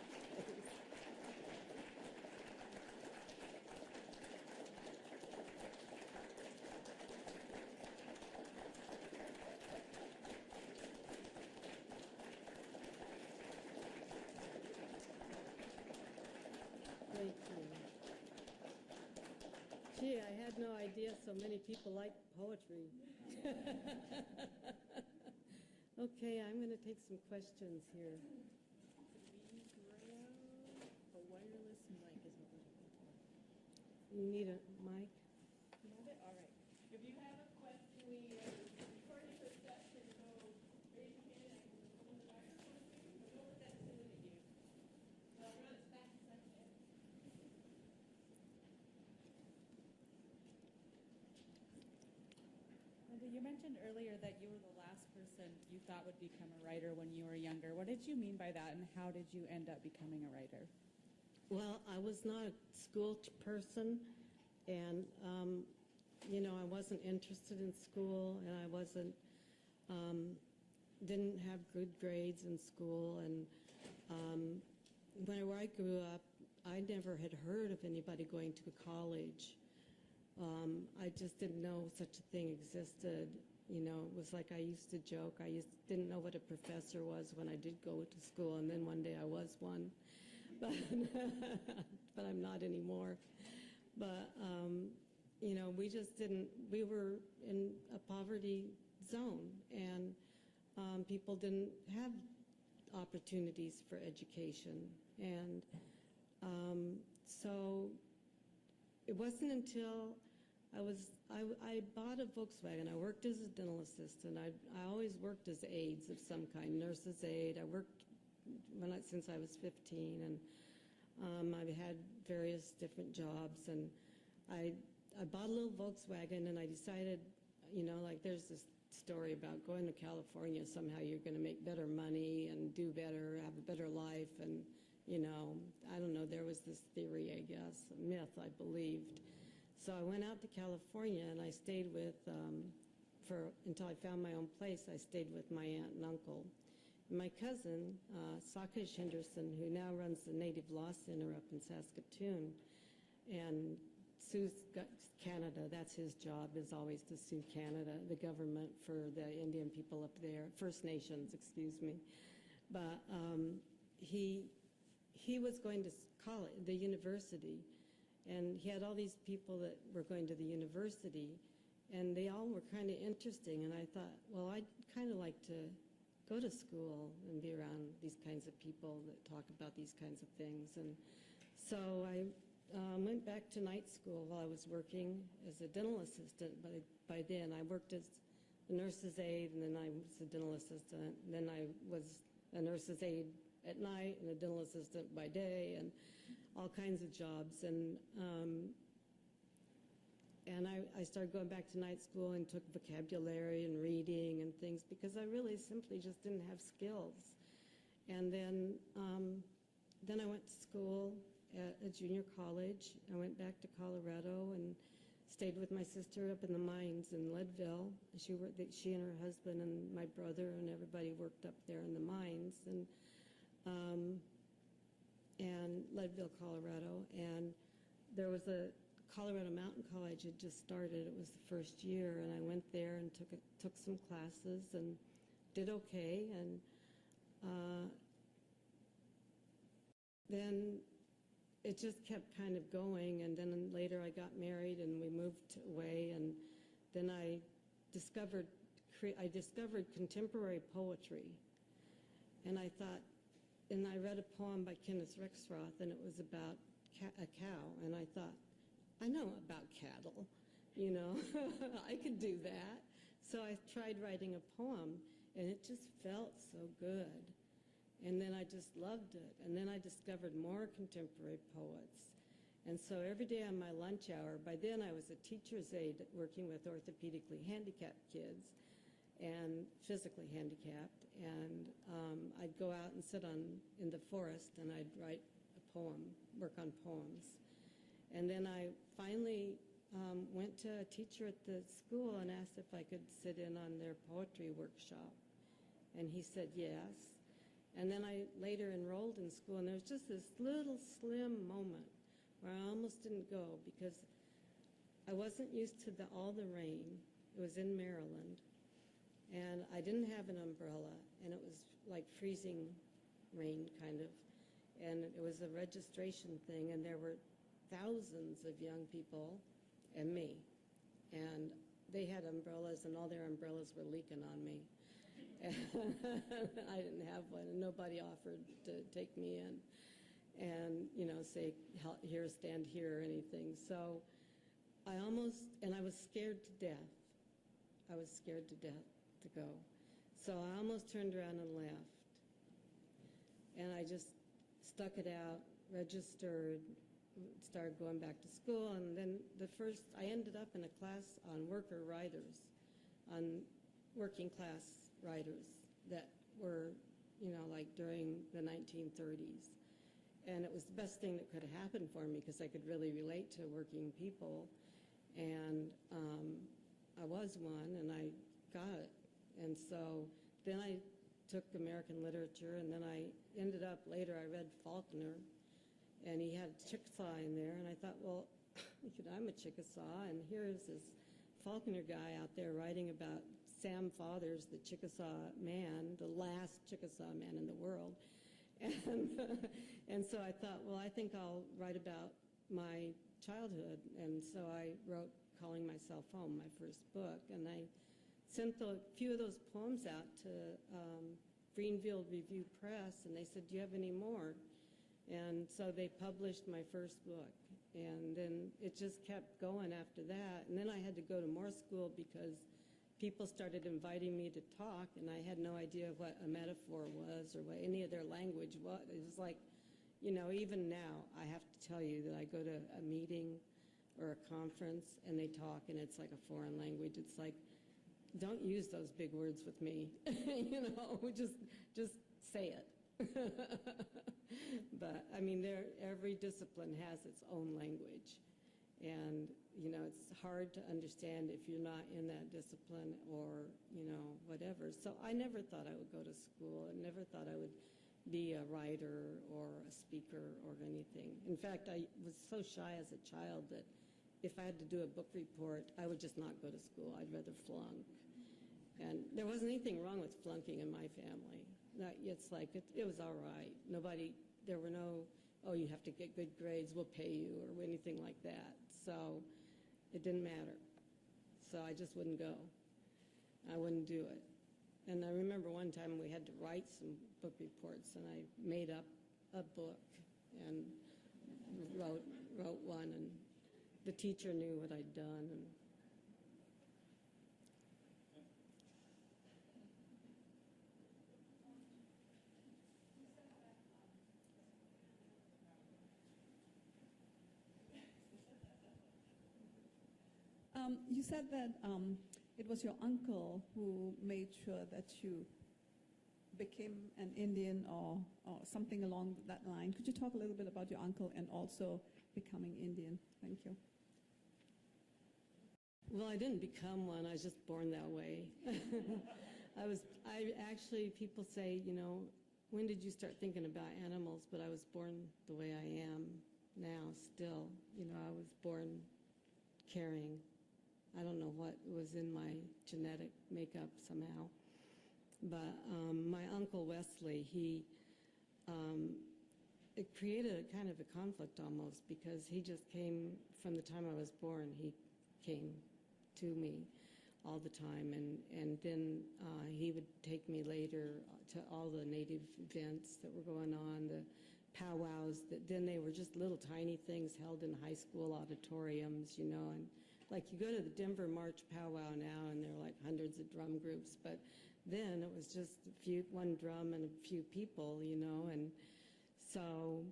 Gee, I had no idea so many people like poetry. Okay, I'm going to take some questions here. Could we grab a wireless mic is what we're looking for. You need a mic? You have it? All right. If you have a question, we recorded the session, so raise your hand and I can hold the microphone for you. But don't let that intimidate you. I'll run as fast as I can. Linda, you mentioned earlier that you were the last person you thought would become a writer when you were younger. What did you mean by that, and how did you end up becoming a writer? Well, I was not a school person, and, I wasn't interested in school, and I didn't have good grades in school, and where I grew up, I never had heard of anybody going to college. I just didn't know such a thing existed. It was like I used to joke. Didn't know what a professor was when I did go to school, and then one day I was one. But, but I'm not anymore. But, we just didn't, we were in a poverty zone, and people didn't have opportunities for education. And so it wasn't until I bought a Volkswagen. I worked as a dental assistant. I always worked as aides of some kind, nurse's aide. I worked since I was 15, and I've had various different jobs. And I bought a little Volkswagen, and I decided, there's this story about going to California. Somehow you're going to make better money and do better, have a better life. And, I don't know, there was this theory, I guess, a myth, I believed. So I went out to California, and I stayed with, until I found my own place, I stayed with my aunt and uncle. And my cousin, Sakesh Henderson, who now runs the Native Law Center up in Saskatoon, and sues Canada. That's his job, is always to sue Canada, the government, for the Indian people up there, First Nations, excuse me. But he was going to college, the university, and he had all these people that were going to the university, and they all were kind of interesting. And I thought, well, I'd kind of like to go to school and be around these kinds of people that talk about these kinds of things. And so I went back to night school while I was working as a dental assistant. But by then, I worked as a nurse's aide, and then I was a dental assistant. And then I was a nurse's aide at night and a dental assistant by day, and all kinds of jobs. And I started going back to night school and took vocabulary and reading and things because I really simply just didn't have skills. And then I went to school at a junior college. I went back to Colorado and stayed with my sister up in the mines in Leadville. She and her husband and my brother and everybody worked up there in the mines and Leadville, Colorado. And there was a Colorado Mountain College had just started. It was the first year, and I went there and took some classes and did okay. And then it just kept kind of going. And then later I got married, and we moved away. And then I discovered contemporary poetry, and I thought. And I read a poem by Kenneth Rexroth, and it was about a cow. And I thought, I know about cattle, you know, I could do that. So I tried writing a poem, and it just felt so good. And then I just loved it. And then I discovered more contemporary poets. And so every day on my lunch hour, by then I was a teacher's aide working with orthopedically handicapped kids and physically handicapped. And I'd go out and sit in the forest, and I'd write a poem, work on poems. And then I finally went to a teacher at the school and asked if I could sit in on their poetry workshop. And he said yes. And then I later enrolled in school, and there was just this little slim moment where I almost didn't go because I wasn't used to all the rain. It was in Maryland. And I didn't have an umbrella, and it was like freezing rain, kind of. And it was a registration thing, and there were thousands of young people and me. And they had umbrellas, and all their umbrellas were leaking on me. And I didn't have one, and nobody offered to take me in and, you know, say, here, stand here, or anything. So I was scared to death. I was scared to death to go. So I almost turned around and left. And I just stuck it out, registered, started going back to school, and then I ended up in a class on worker writers, on working class writers that were, you know, like during the 1930s. And it was the best thing that could have happened for me because I could really relate to working people. And I was one, and I got it. And so then I took American literature, and then I ended up, later I read Faulkner, and he had Chickasaw in there, and I thought, well, I'm a Chickasaw, and here's this Faulkner guy out there writing about Sam Fathers, the Chickasaw man, the last Chickasaw man in the world. And so I thought, well, I think I'll write about my childhood, and so I wrote Calling Myself Home, my first book, and I sent a few of those poems out to Greenfield Review Press, and they said, do you have any more? And so they published my first book, and then it just kept going after that. And then I had to go to more school because people started inviting me to talk, and I had no idea what a metaphor was or what any of their language was. It was like, you know, even now, I have to tell you that I go to a meeting or a conference, and they talk, and it's like a foreign language. It's like, don't use those big words with me, you know, just say it. But, I mean, every discipline has its own language. And, you know, it's hard to understand if you're not in that discipline or, you know, whatever. So I never thought I would go to school. I never thought I would be a writer or a speaker or anything. In fact, I was so shy as a child that if I had to do a book report, I would just not go to school. I'd rather flunk. And there wasn't anything wrong with flunking in my family. It's like, it was all right. There were no, oh, you have to get good grades, we'll pay you, or anything like that. So it didn't matter. So I just wouldn't go. I wouldn't do it. And I remember one time we had to write some book reports, and I made up a book and wrote one, and the teacher knew what I'd done. And you said that it was your uncle who made sure that you became an Indian or something along that line. Could you talk a little bit about your uncle and also becoming Indian? Thank you. well, I didn't become one. I was just born that way. People say, when did you start thinking about animals? But I was born the way I am now still. I was born caring. I don't know what was in my genetic makeup somehow. But my uncle Wesley, it created a kind of a conflict almost, because he just came, from the time I was born, he came to me all the time. And then he would take me later to all the Native events that were going on, the powwows, then they were just little tiny things held in high school auditoriums, and like you go to the Denver March powwow now, and there are like hundreds of drum groups, but then it was just one drum and a few people, and so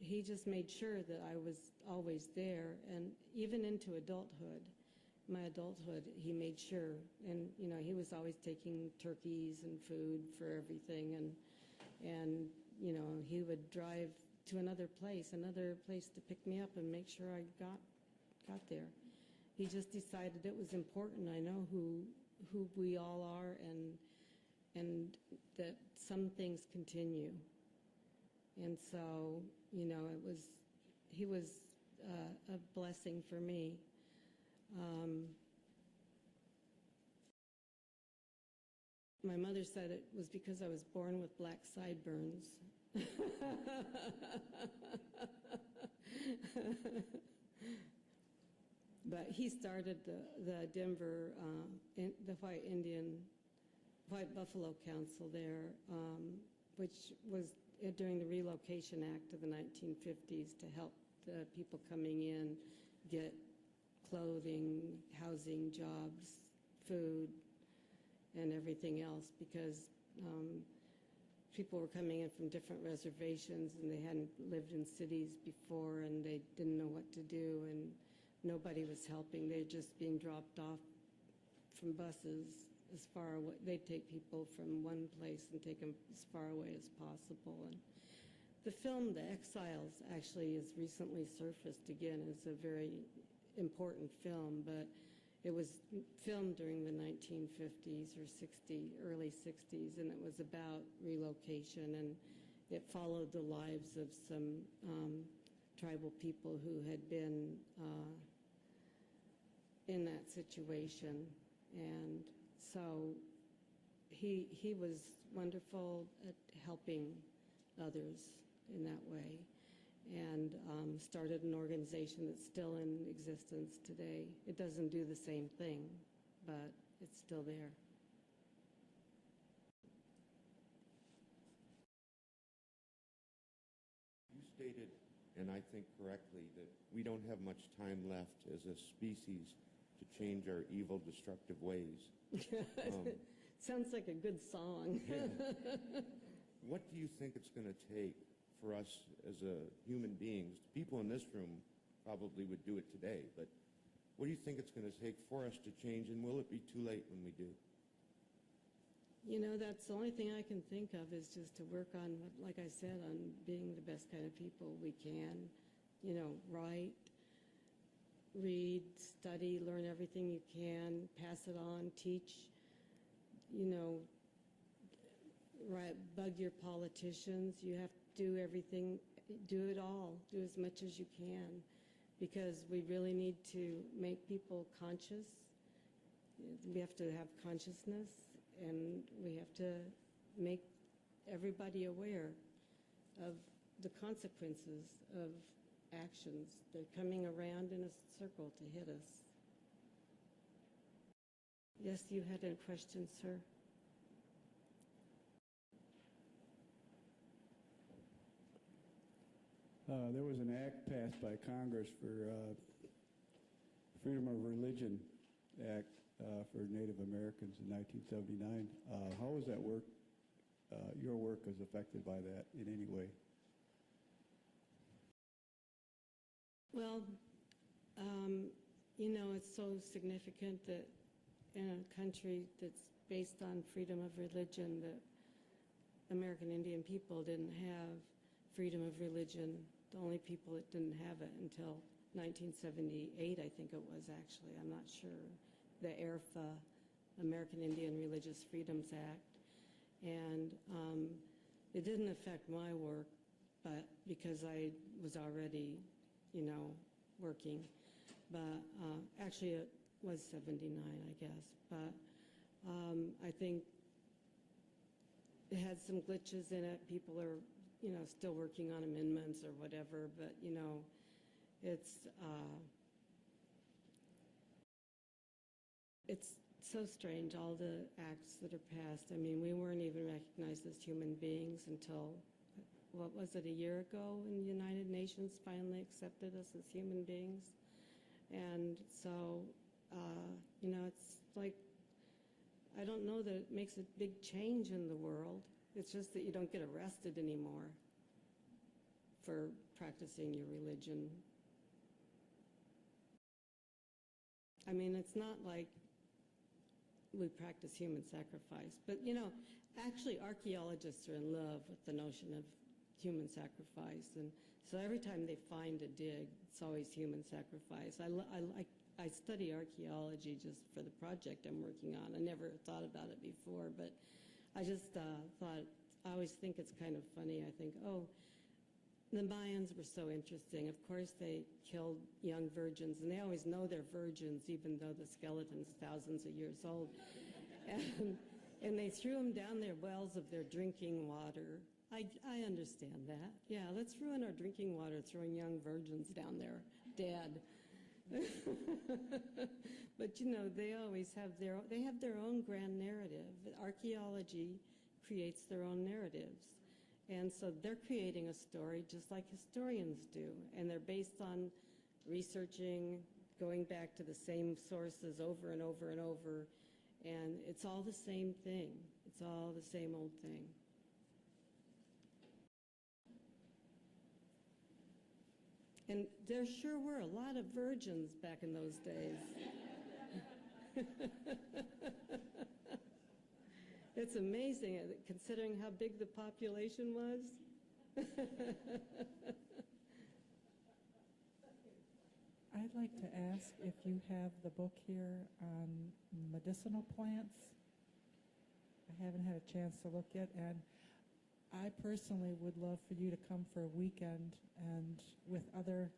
he just made sure that I was always there. And even into adulthood, my adulthood, he made sure. And, he was always taking turkeys and food for everything. And he would drive to another place to pick me up and make sure I got there. He just decided it was important. I know who we all are, and that some things continue. And so, he was a blessing for me. My mother said it was because I was born with black sideburns. But he started the Denver, the White Buffalo Council there, which was during the Relocation Act of the 1950s to help the people coming in get clothing, housing, jobs, food, and everything else, because people were coming in from different reservations, and they hadn't lived in cities before, and they didn't know what to do, and nobody was helping. They're just being dropped off from buses as far away. They'd take people from one place and take them as far away as possible. And the film, The Exiles, actually has recently surfaced again as a very important film, but it was filmed during the 1950s or early 60s, and it was about relocation, and it followed the lives of some tribal people who had been in that situation. And so he was wonderful at helping others in that way, and started an organization that's still in existence today. It doesn't do the same thing, but it's still there. You stated, and I think correctly, that we don't have much time left as a species to change our evil, destructive ways. Sounds like a good song. Yeah. What do you think it's going to take for us as human beings? People in this room probably would do it today, but what do you think it's going to take for us to change, and will it be too late when we do? That's the only thing I can think of, is just to work on, like I said, on being the best kind of people we can. Write, read, study, learn everything you can, pass it on, teach, bug your politicians. You have to do everything, do it all, do as much as you can, because we really need to make people conscious. We have to have consciousness, and we have to make everybody aware of the consequences of actions. They're coming around in a circle to hit us. Yes, you had a question, sir. There was an act passed by Congress for Freedom of Religion Act for Native Americans in 1979. How was that work? Your work was affected by that in any way? Well, you know, it's so significant that in a country that's based on freedom of religion, that American Indian people didn't have freedom of religion. The only people that didn't have it until 1978, I think it was actually, I'm not sure, the AIRFA, American Indian Religious Freedoms Act. And it didn't affect my work, but because I was already, you know, working. But actually it was 79, I guess. But I think it had some glitches in it. People are, you know, still working on amendments or whatever, but, you know, it's so strange, all the acts that are passed. I mean, we weren't even recognized as human beings until, what was it, a year ago when the United Nations finally accepted us as human beings. And so, you know, it's like, I don't know that it makes a big change in the world. It's just that you don't get arrested anymore for practicing your religion. I mean, it's not like we practice human sacrifice, but, you know, actually archaeologists are in love with the notion of human sacrifice, and so every time they find a dig, it's always human sacrifice. I study archaeology just for the project I'm working on. I never thought about it before, but I just thought, I always think it's kind of funny. I think, oh, the Mayans were so interesting. Of course, they killed young virgins, and they always know they're virgins, even though the skeleton's thousands of years old. And they threw them down their wells of their drinking water. I understand that. Yeah, let's ruin our drinking water throwing young virgins down there dead. But, you know, they always have their own grand narrative. Archaeology creates their own narratives. And so they're creating a story just like historians do. And they're based on researching, going back to the same sources over and over and over. And it's all the same thing. It's all the same old thing. And there sure were a lot of virgins back in those days. It's amazing, considering how big the population was. I'd like to ask if you have the book here on medicinal plants. I haven't had a chance to look yet, and I personally would love for you to come for a weekend and with other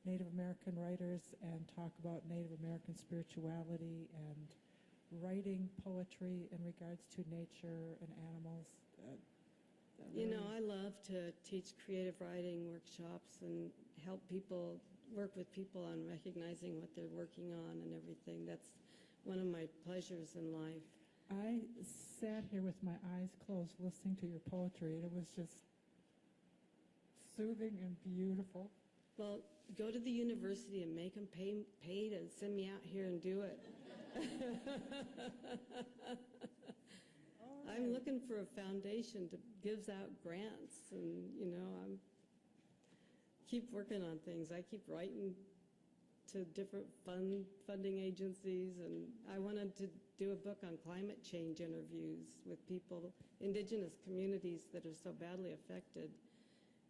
Native American writers and talk about Native American spirituality and writing poetry in regards to nature and animals. You know, I love to teach creative writing workshops and help people, work with people on recognizing what they're working on and everything. That's one of my pleasures in life. I sat here with my eyes closed listening to your poetry, and it was just soothing and beautiful. Well, go to the university and make them pay to send me out here and do it. I'm looking for a foundation that gives out grants, and, you know, I'm keep working on things. I keep writing to different funding agencies, and I wanted to do a book on climate change interviews with people, indigenous communities that are so badly affected.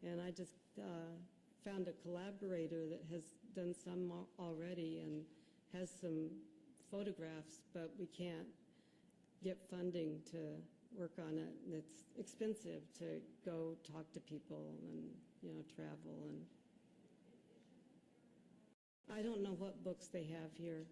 And I just found a collaborator that has done some already and has some photographs, but we can't get funding to work on it. And it's expensive to go talk to people and, you know, travel and I don't know what books they have here.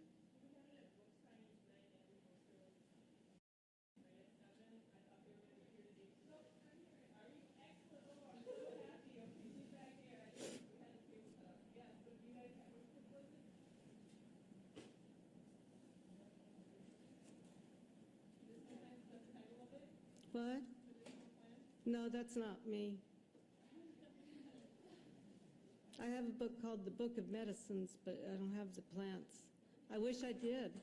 What? No, that's not me. I have a book called The Book of Medicines, but I don't have the plants. I wish I did.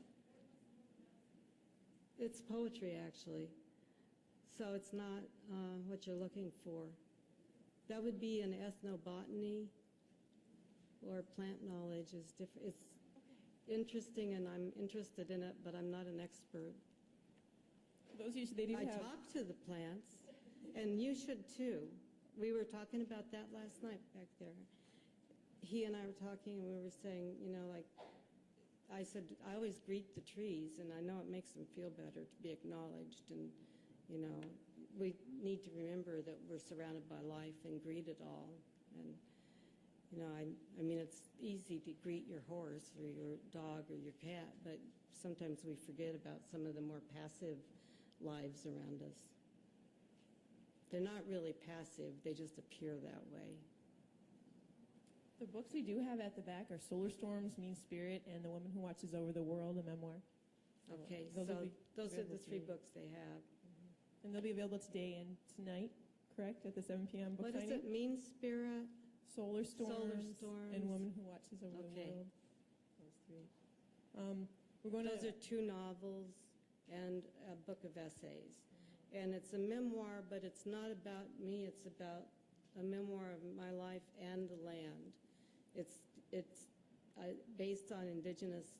It's poetry, actually. So it's not what you're looking for. That would be an ethnobotany, or plant knowledge is different. It's interesting, and I'm interested in it, but I'm not an expert. Those usually, they do I have. talk to the plants, and you should too. We were talking about that last night back there. He and I were talking, and we were saying, you know, like, I said, I always greet the trees, and I know it makes them feel better to be acknowledged. And, you know, we need to remember that we're surrounded by life and greet it all. And, you know, I mean, it's easy to greet your horse or your dog or your cat, but sometimes we forget about some of the more passive lives around us. They're not really passive, they just appear that way. The books we do have at the back are Solar Storms, Mean Spirit, and The Woman Who Watches Over the World, a memoir. So Okay, those so will be those are available the three today. books they have. And they'll be available today and tonight, correct, at the 7 p.m. book What does signing? it mean, spirit? Solar Storms, Storms. and Woman Who Watches Over Okay. the World. Those three. We're going Those to. are 2 novels and a book of essays. And it's a memoir, but it's not about me, it's about a memoir of my life and the land. It's based on Indigenous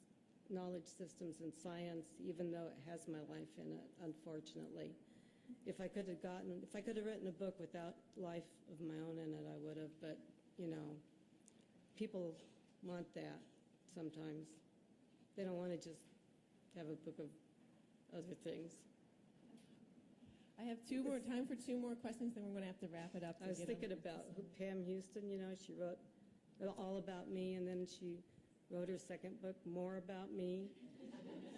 knowledge systems and science, even though it has my life in it, unfortunately. If I could have written a book without life of my own in it, I would have, but, you know, people want that sometimes. They don't want to just have a book of other things. I have time for 2 more questions, then we're going to have to wrap it up. I was thinking about Pam Houston, you know, she wrote All About Me, and then she wrote her second book, More About Me.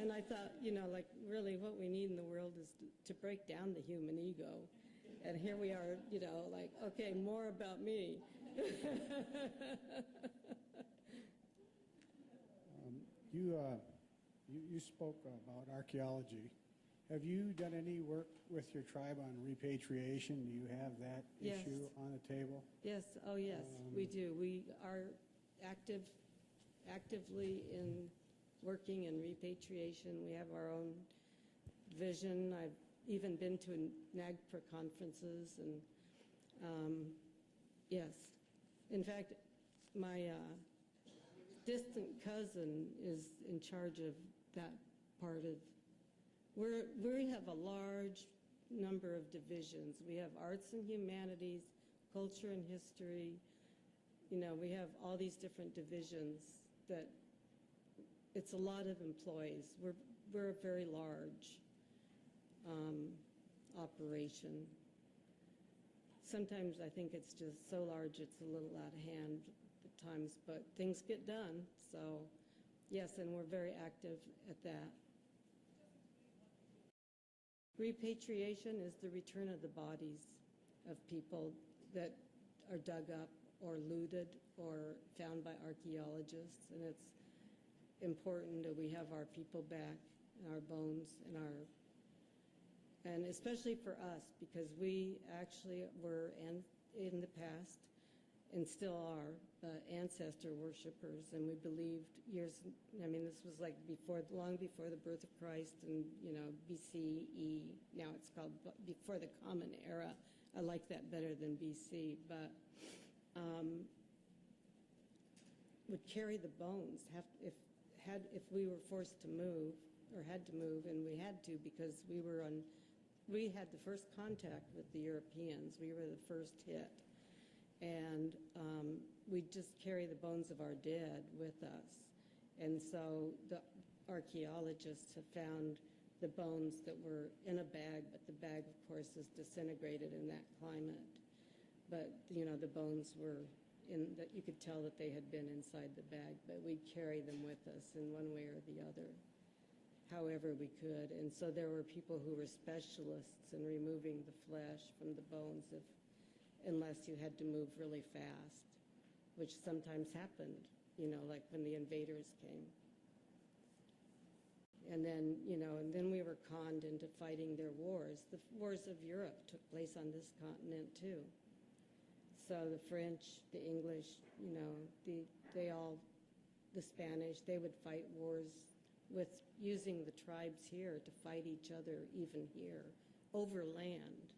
And I thought, you know, like, really what we need in the world is to break down the human ego. And here we are, you know, like, okay, more about me. You spoke about archaeology. Have you done any work with your tribe on repatriation? Do you have that Yes. issue on the table? Yes, oh yes, we do. We are actively in working in repatriation. We have our own vision. I've even been to NAGPRA conferences, and yes. In fact, my distant cousin is in charge of that part of. We have a large number of divisions. We have arts and humanities, culture and history. You know, we have all these different divisions that it's a lot of employees. We're a very large operation. Sometimes I think it's just so large it's a little out of hand at times, but things get done. So, yes, and we're very active at that. Repatriation is the return of the bodies of people that are dug up or looted or found by archaeologists, and it's important that we have our people back and our bones and especially for us, because we actually were in the past and still are ancestor worshipers, and we believed this was like long before the birth of Christ, and, you know, BCE. Now it's called before the Common Era. I like that better than BC, but would carry the bones if we were forced to move or had to move, and we had to because we had the first contact with the Europeans. We were the first hit. And we'd just carry the bones of our dead with us. And so the archaeologists have found the bones that were in a bag, but the bag, of course, is disintegrated in that climate. But, you know, the bones were that you could tell that they had been inside the bag, but we'd carry them with us in one way or the other, however we could. And so there were people who were specialists in removing the flesh from the bones unless you had to move really fast, which sometimes happened, like when the invaders came. And then we were conned into fighting their wars. The wars of Europe took place on this continent too. So the French, the English, the Spanish, they would fight wars with using the tribes here to fight each other even here, over land.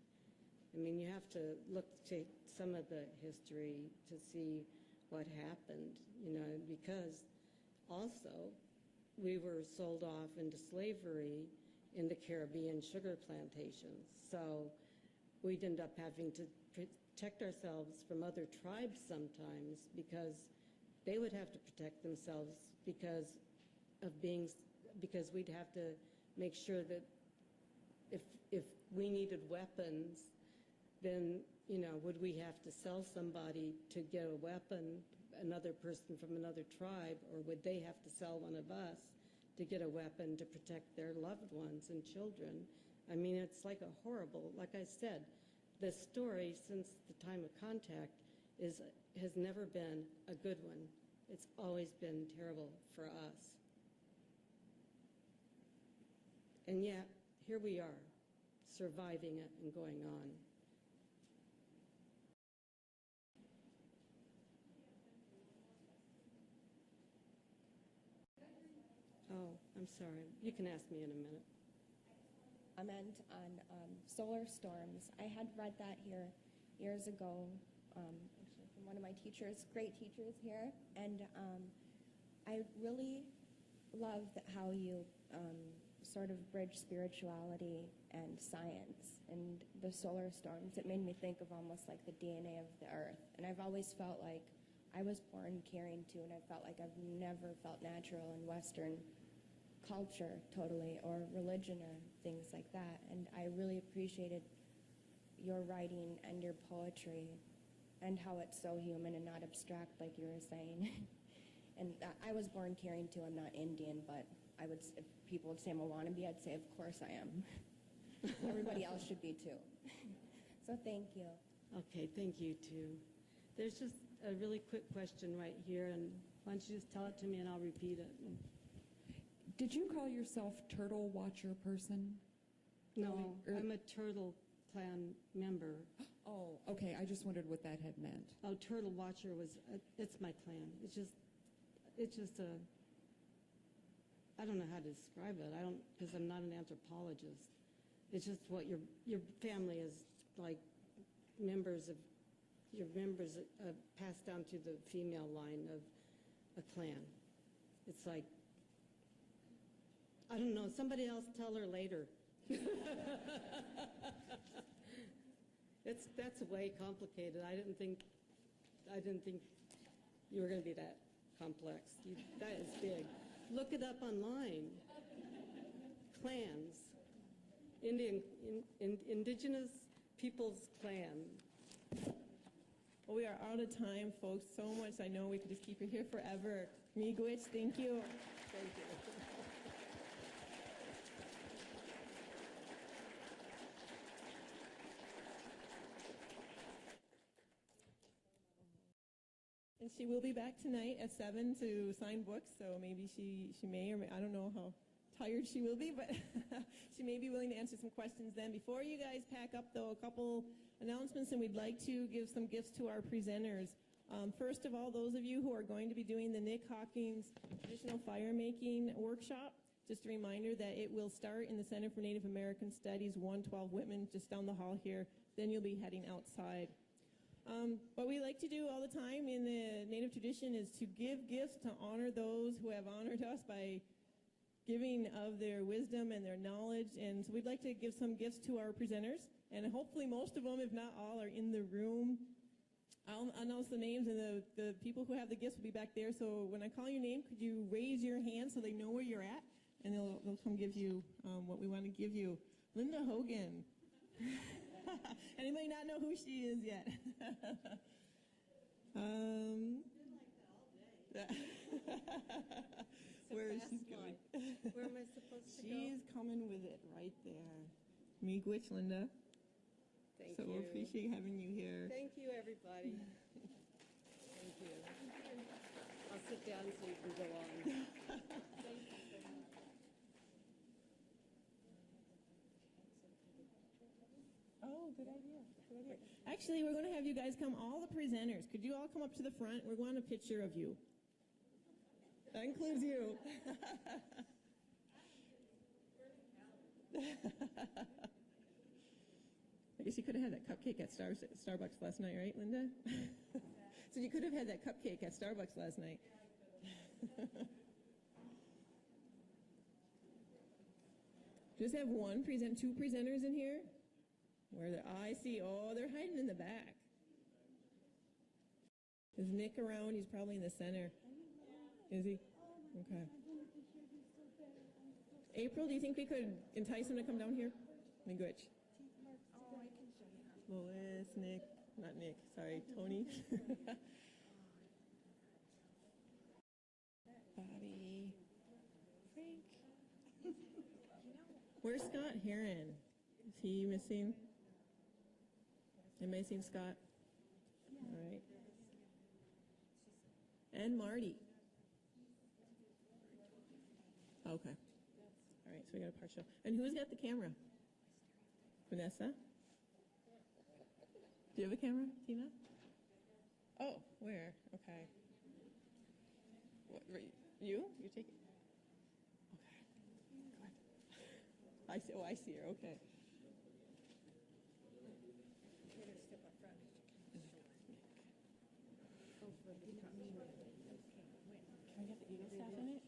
I mean, you have to look to some of the history to see what happened, because also we were sold off into slavery in the Caribbean sugar plantations. So we'd end up having to protect ourselves from other tribes sometimes because they would have to protect themselves because we'd have to make sure that if we needed weapons, then, would we have to sell somebody to get a weapon, another person from another tribe, or would they have to sell one of us to get a weapon to protect their loved ones and children? I mean, it's like a horrible, like I said, the story since the time of contact has never been a good one. It's always been terrible for us. And yet, here we are, surviving it and going on. Oh, I'm sorry. You can ask me in a minute. Comment on solar storms. I had read that here years ago, actually from one of my teachers, great teachers here, and I really love how you sort of bridge spirituality and science and the solar storms. It made me think of almost like the DNA of the earth, and I've always felt like I was born caring to, and I felt like I've never felt natural in Western culture totally, or religion or things like that. And I really appreciated your writing and your poetry and how it's so human and not abstract like you were saying. And I was born caring too. I'm not Indian, but if people would say I'm a wannabe, I'd say, of course I am. Everybody else should be too. So thank you. Okay, thank you too. There's just a really quick question right here, and why don't you just tell it to me and I'll repeat it. Did you call yourself Turtle Watcher person? No, I'm a Turtle Clan member. Oh, okay. I just wondered what that had meant. Oh, Turtle Watcher it's my clan. It's just a, I don't know how to describe it. Because I'm not an anthropologist. It's just what your family is like, your members passed down to the female line of a clan. It's like, I don't know, somebody else tell her later. That's way complicated. I didn't think you were going to be that complex. That is big. Look it up online. Clans. Indigenous Peoples Clan. Well, we are out of time, folks. So much. I know we could just keep you here forever. Miigwech, thank you. Thank you. And she will be back tonight at 7 to sign books, so maybe she may or may, I don't know how tired she will be, but she may be willing to answer some questions then. Before you guys pack up, though, a couple announcements, and we'd like to give some gifts to our presenters. First of all, those of you who are going to be doing the Nick Hawkins Traditional Fire Making Workshop, just a reminder that it will start in the Center for Native American Studies, 112 Whitman, just down the hall here. Then you'll be heading outside. What we like to do all the time in the Native tradition is to give gifts to honor those who have honored us by giving of their wisdom and their knowledge. And so we'd like to give some gifts to our presenters. And hopefully most of them, if not all, are in the room. I'll announce the names, and the people who have the gifts will be back there. So when I call your name, could you raise your hand so they know where you're at? And they'll come give you what we want to give you. Linda Hogan. Anybody not know who she is yet? Where is she Fast going? life. Where am I supposed to go? She's coming with it right there. Miigwech, Linda. Thank So you. we appreciate having you here. Thank you, everybody. Thank you. I'll sit down so you can go on. Thank you so much. Oh, good idea. Good idea. Actually, we're going to have you guys come, all the presenters. Could you all come up to the front? We want a picture of you. That includes you. I guess you could have had that cupcake at Starbucks last night, right, Linda? So you could have had that cupcake at Starbucks last night. Just have two presenters in here. I see, oh, they're hiding in the back. Is Nick around? He's probably in the center. Is he? Okay. April, do you think we could entice him to come down here? Miigwech. Lois, Nick, not Nick, sorry, Tony. Bobby, Frank. Where's Scott Heron? Is he missing? Am I seeing Scott? All right. And Marty. Okay. All right, so we got a partial. And who's got the camera? Vanessa? Do you have a camera, Tina? Oh, where? Okay. What, you? You take it? Okay. Go ahead. I see. Oh, I see her. Okay. Can we get the Eagle staff in it?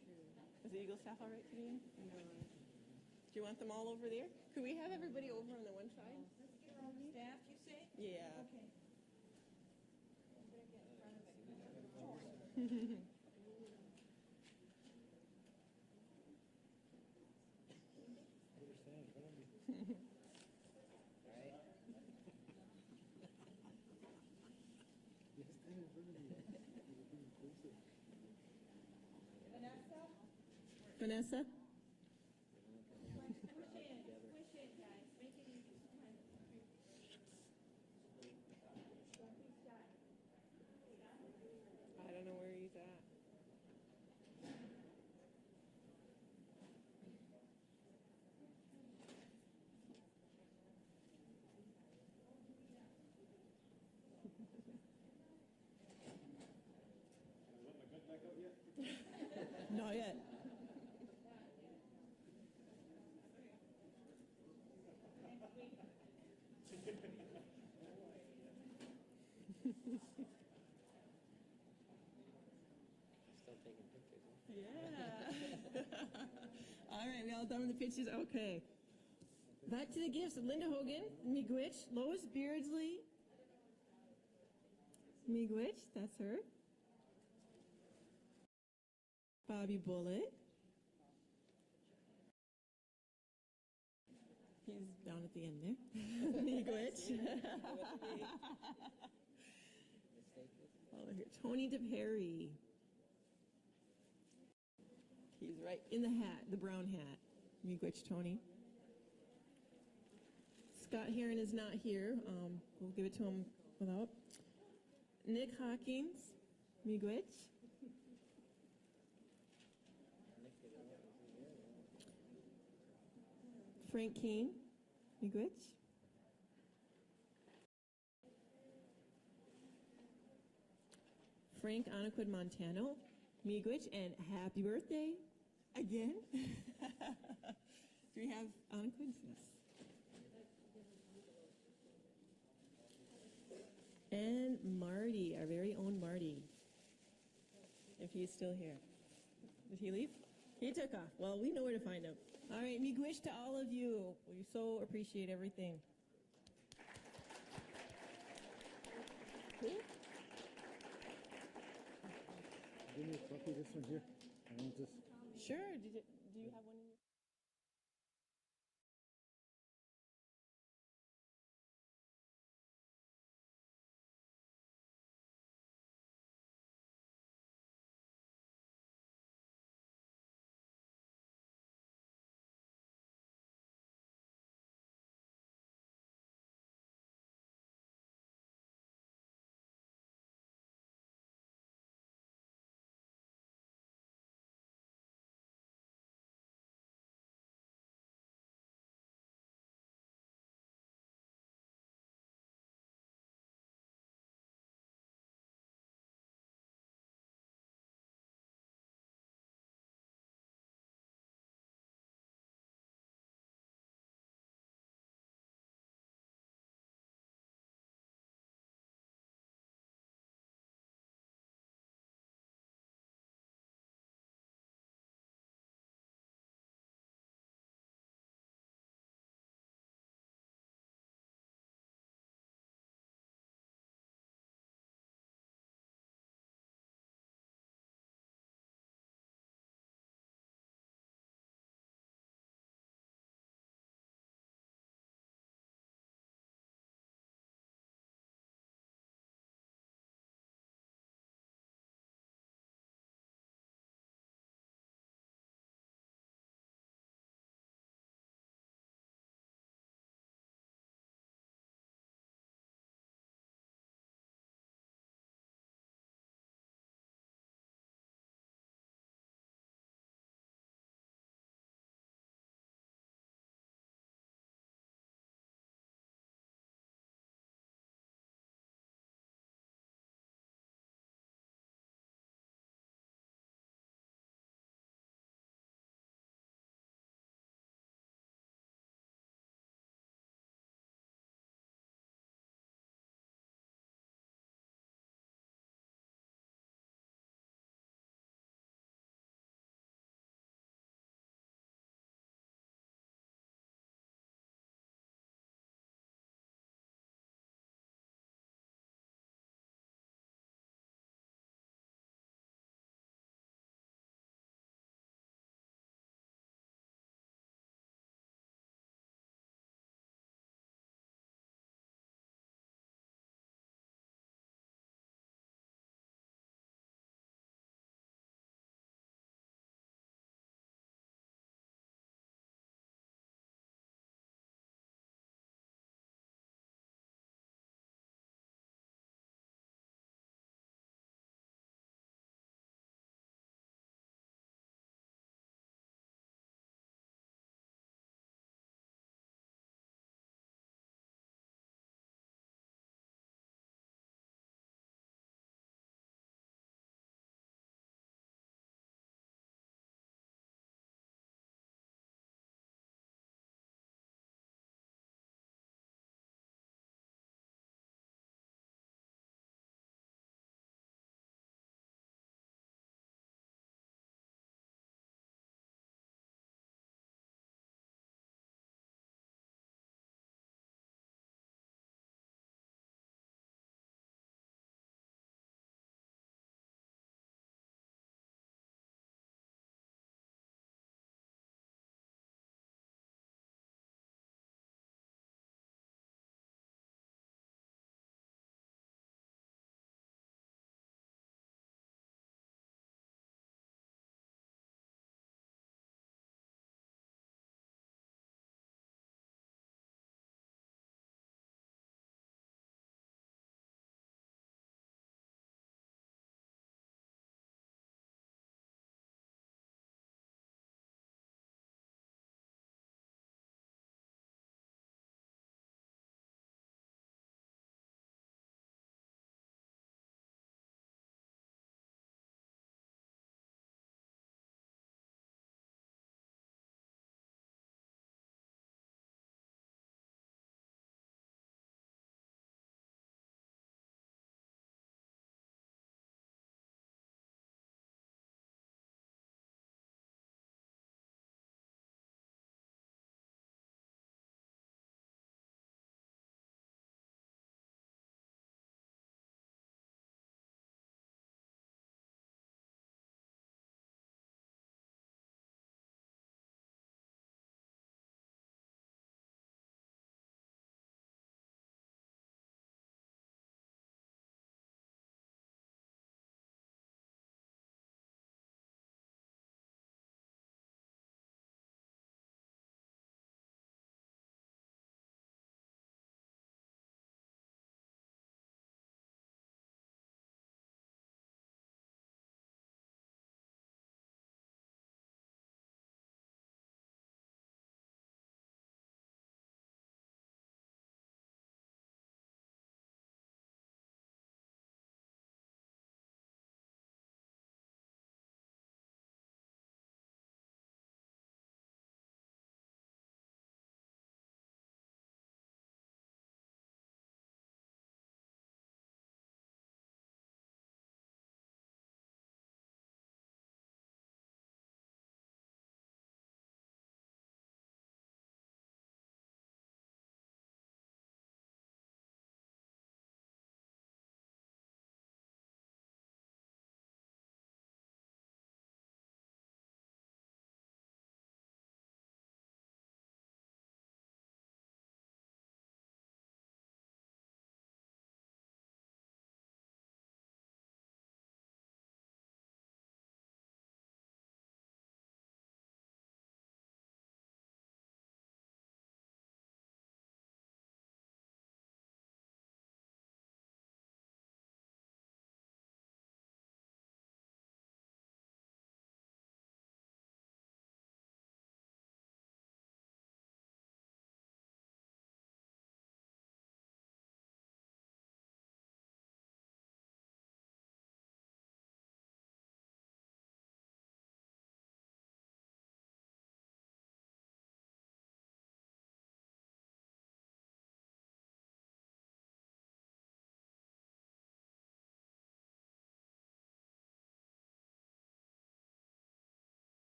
Is the Eagle staff all right to be in? No. Do you want them all over there? Could we have everybody over on the one side? Let's get all the staff, you say? Yeah. Okay. Vanessa? I don't know where he's at. Not yet. Yeah. All right, we all done with the pictures? Okay. Back to the gifts. Linda Hogan, Miigwech, Lois Beardsley. Miigwech, that's her. Bobby Bullitt. He's down at the end there. Miigwech. Oh, here. Tony DePerry. He's right in the hat, the brown hat. Miigwech Tony. Scott Heron is not here. We'll give it to him without. Nick Hawkins, Miigwech. Frank Keene, Miigwech. Frank Anaquid Montano, Miigwech, and happy birthday again. Do we have Anaquid? Yes. And Marty, our very own Marty, if he's still here. Did he leave? He took off. Well, we know where to find him. All right, miigwech to all of you. We so appreciate everything. Cool. Give me a copy of this one here. I want this. Sure. Do you have one?